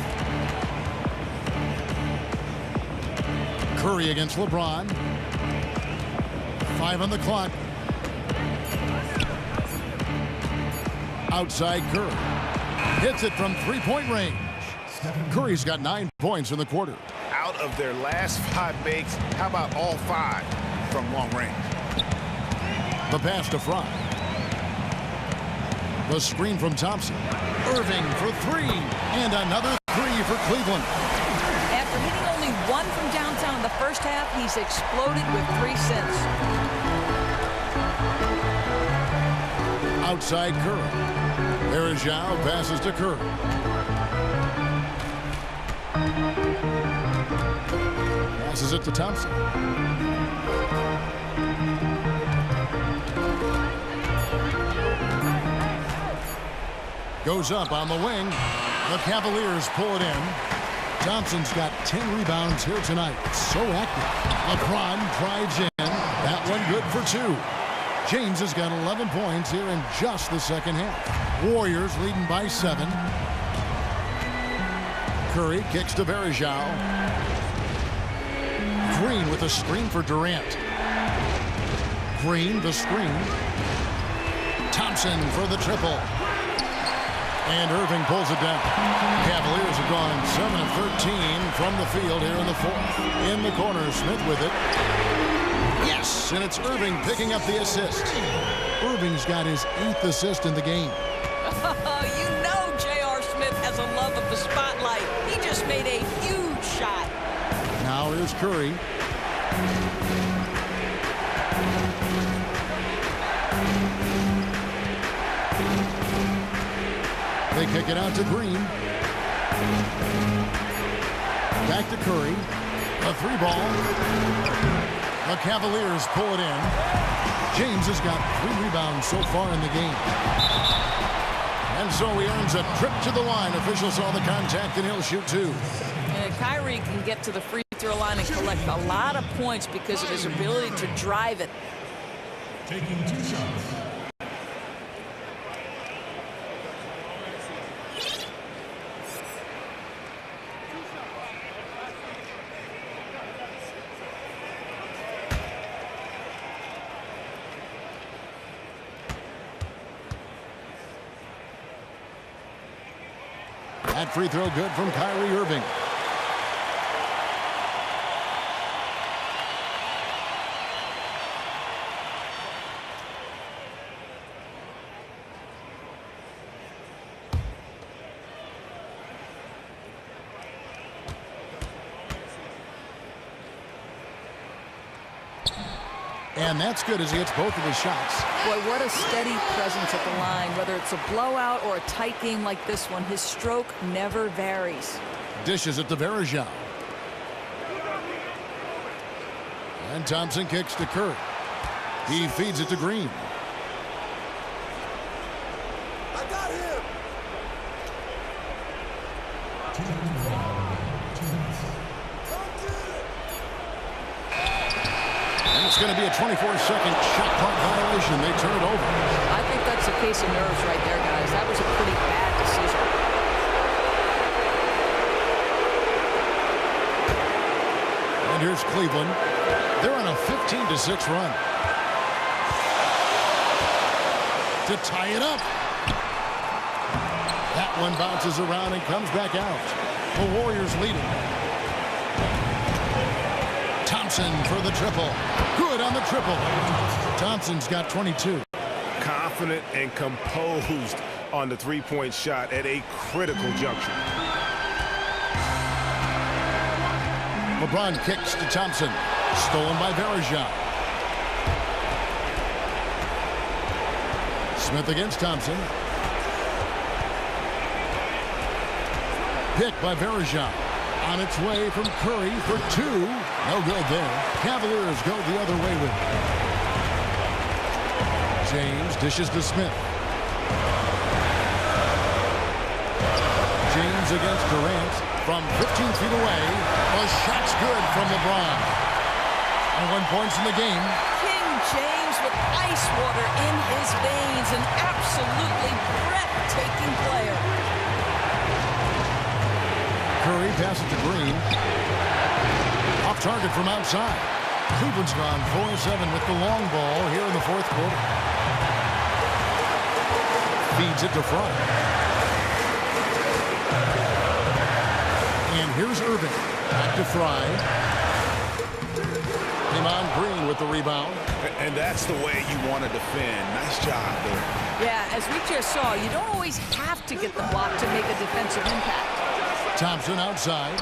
Curry against LeBron. 5 on the clock. Outside Curry. Hits it from three-point range. Curry's got 9 points in the quarter. Out of their last 5 makes, how about all 5 from long range? The pass to Fry. The screen from Thompson. Irving for 3. And another 3 for Cleveland. After hitting only 1 from downtown in the first half, he's exploded with 3 since. Outside Curry. Verajao passes to Curry. Passes it to Thompson. Goes up on the wing. The Cavaliers pull it in. Thompson's got 10 rebounds here tonight. So active. LeBron drives in. That one good for 2. James has got 11 points here in just the second half. Warriors leading by 7. Curry kicks to Verajao. Green with a screen for Durant. Green the screen. Thompson for the triple. And Irving pulls it down. Cavaliers have gone 7 of 13 from the field here in the 4th. In the corner, Smith with it. Yes, and it's Irving picking up the assist. Irving's got his 8th assist in the game. You know J.R. Smith has a love of the spotlight. He just made a huge shot. Now here's Curry. They kick it out to Green. Back to Curry. A 3-ball. The Cavaliers pull it in. James has got 3 rebounds so far in the game. And so he earns a trip to the line. Officials saw the contact and he'll shoot 2. Kyrie can get to the free throw line and collect a lot of points because of his ability to drive it. Taking 2 shots. That free throw good from Kyrie Irving. And that's good as he hits both of his shots. Boy, what a steady presence at the line. Whether it's a blowout or a tight game like this one, his stroke never varies. Dishes it to Verajao. And Thompson kicks to Curry. He feeds it to Green. I got him. And it's going to be a 24-second shot clock violation. They turn it over. I think that's a case of nerves right there, guys. That was a pretty bad decision. And here's Cleveland. They're on a 15-6 run. To tie it up. That one bounces around and comes back out. The Warriors leading. Thompson for the triple. Good on the triple. Thompson's got 22. Confident and composed on the three-point shot at a critical juncture. LeBron kicks to Thompson. Stolen by Verajao. Smith against Thompson. Picked by Verajao. On its way from Curry for 2. No good there. Cavaliers go the other way with it. James dishes to Smith. James against Durant from 15 feet away. The shot's good from LeBron. And 1 point in the game. King James with ice water in his veins. An absolutely breathtaking player. pass it to Green. Off target from outside. Cleveland's gone 4-7 with the long ball here in the fourth quarter. Feeds it to Fry. And here's Irving. Back to Fry. Damon Green with the rebound. And that's the way you want to defend. Nice job there. Yeah, as we just saw, you don't always have to get the block to make a defensive impact. Thompson outside.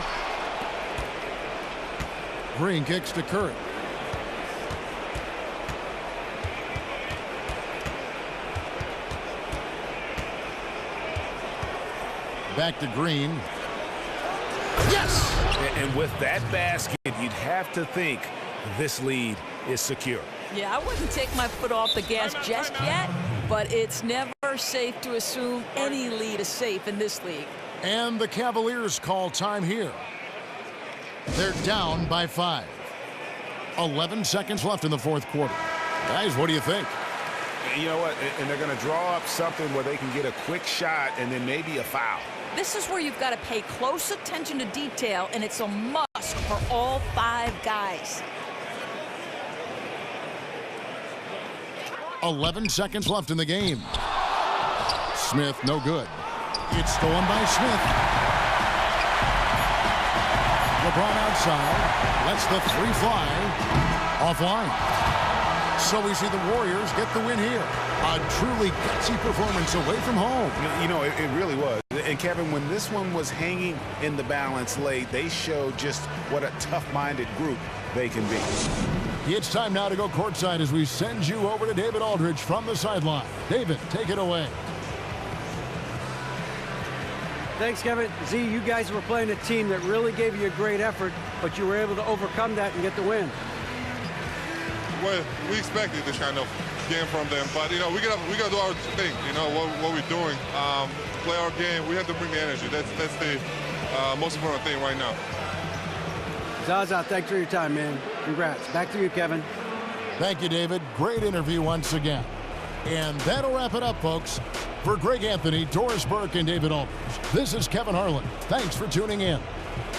Green kicks to Curry. Back to Green. Yes! And with that basket, you'd have to think this lead is secure. Yeah, I wouldn't take my foot off the gas just yet, but it's never safe to assume any lead is safe in this league. And the Cavaliers call time here. They're down by 5. 11 seconds left in the fourth quarter. Guys, what do you think? You know what? And they're going to draw up something where they can get a quick shot and then maybe a foul. This is where you've got to pay close attention to detail, and it's a must for all 5 guys. 11 seconds left in the game. Smith, no good. It's stolen by Smith. LeBron outside. Lets the 3 fly. Offline. So we see the Warriors get the win here. A truly gutsy performance away from home. You know, it really was. And Kevin, when this one was hanging in the balance late, they showed just what a tough-minded group they can be. It's time now to go courtside as we send you over to David Aldridge from the sideline. David, take it away. Thanks, Kevin. Z, you guys were playing a team that really gave you a great effort, but you were able to overcome that and get the win. Well, we expected this kind of game from them, but you know we gotta do our thing. You know what we're doing, play our game. We have to bring the energy. That's the most important thing right now. Zaza, thanks for your time, man. Congrats. Back to you, Kevin. Thank you, David. Great interview once again. And that'll wrap it up, folks. For Greg Anthony, Doris Burke, and David Aldridge, this is Kevin Harlan. Thanks for tuning in.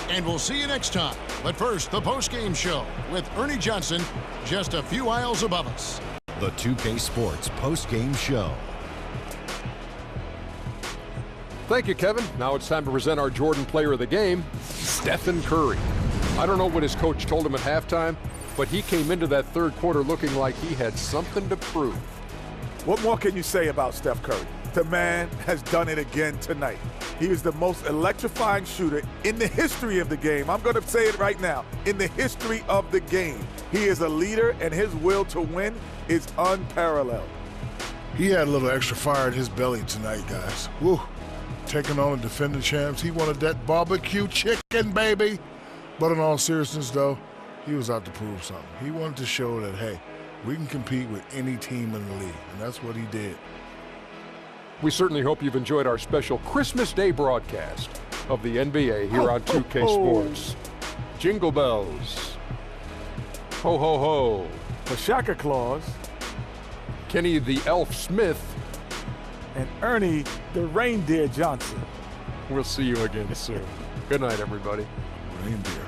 And we'll see you next time. But first, the post-game show with Ernie Johnson just a few aisles above us. The 2K Sports post-game show. Thank you, Kevin. Now it's time to present our Jordan Player of the Game, Stephen Curry. I don't know what his coach told him at halftime, but he came into that third quarter looking like he had something to prove. What more can you say about Steph Curry? The man has done it again tonight. He is the most electrifying shooter in the history of the game. I'm going to say it right now. In the history of the game. He is a leader, and his will to win is unparalleled. He had a little extra fire in his belly tonight, guys. Woo. Taking on the defending champs. He wanted that barbecue chicken, baby. But in all seriousness, though, he was out to prove something. He wanted to show that, hey, we can compete with any team in the league, and that's what he did. We certainly hope you've enjoyed our special Christmas Day broadcast of the NBA here on 2K Sports. Jingle bells. Ho, ho, ho. The Shaka Claus. Kenny the Elf Smith. And Ernie the Reindeer Johnson. We'll see you again soon. Good night, everybody. Reindeer.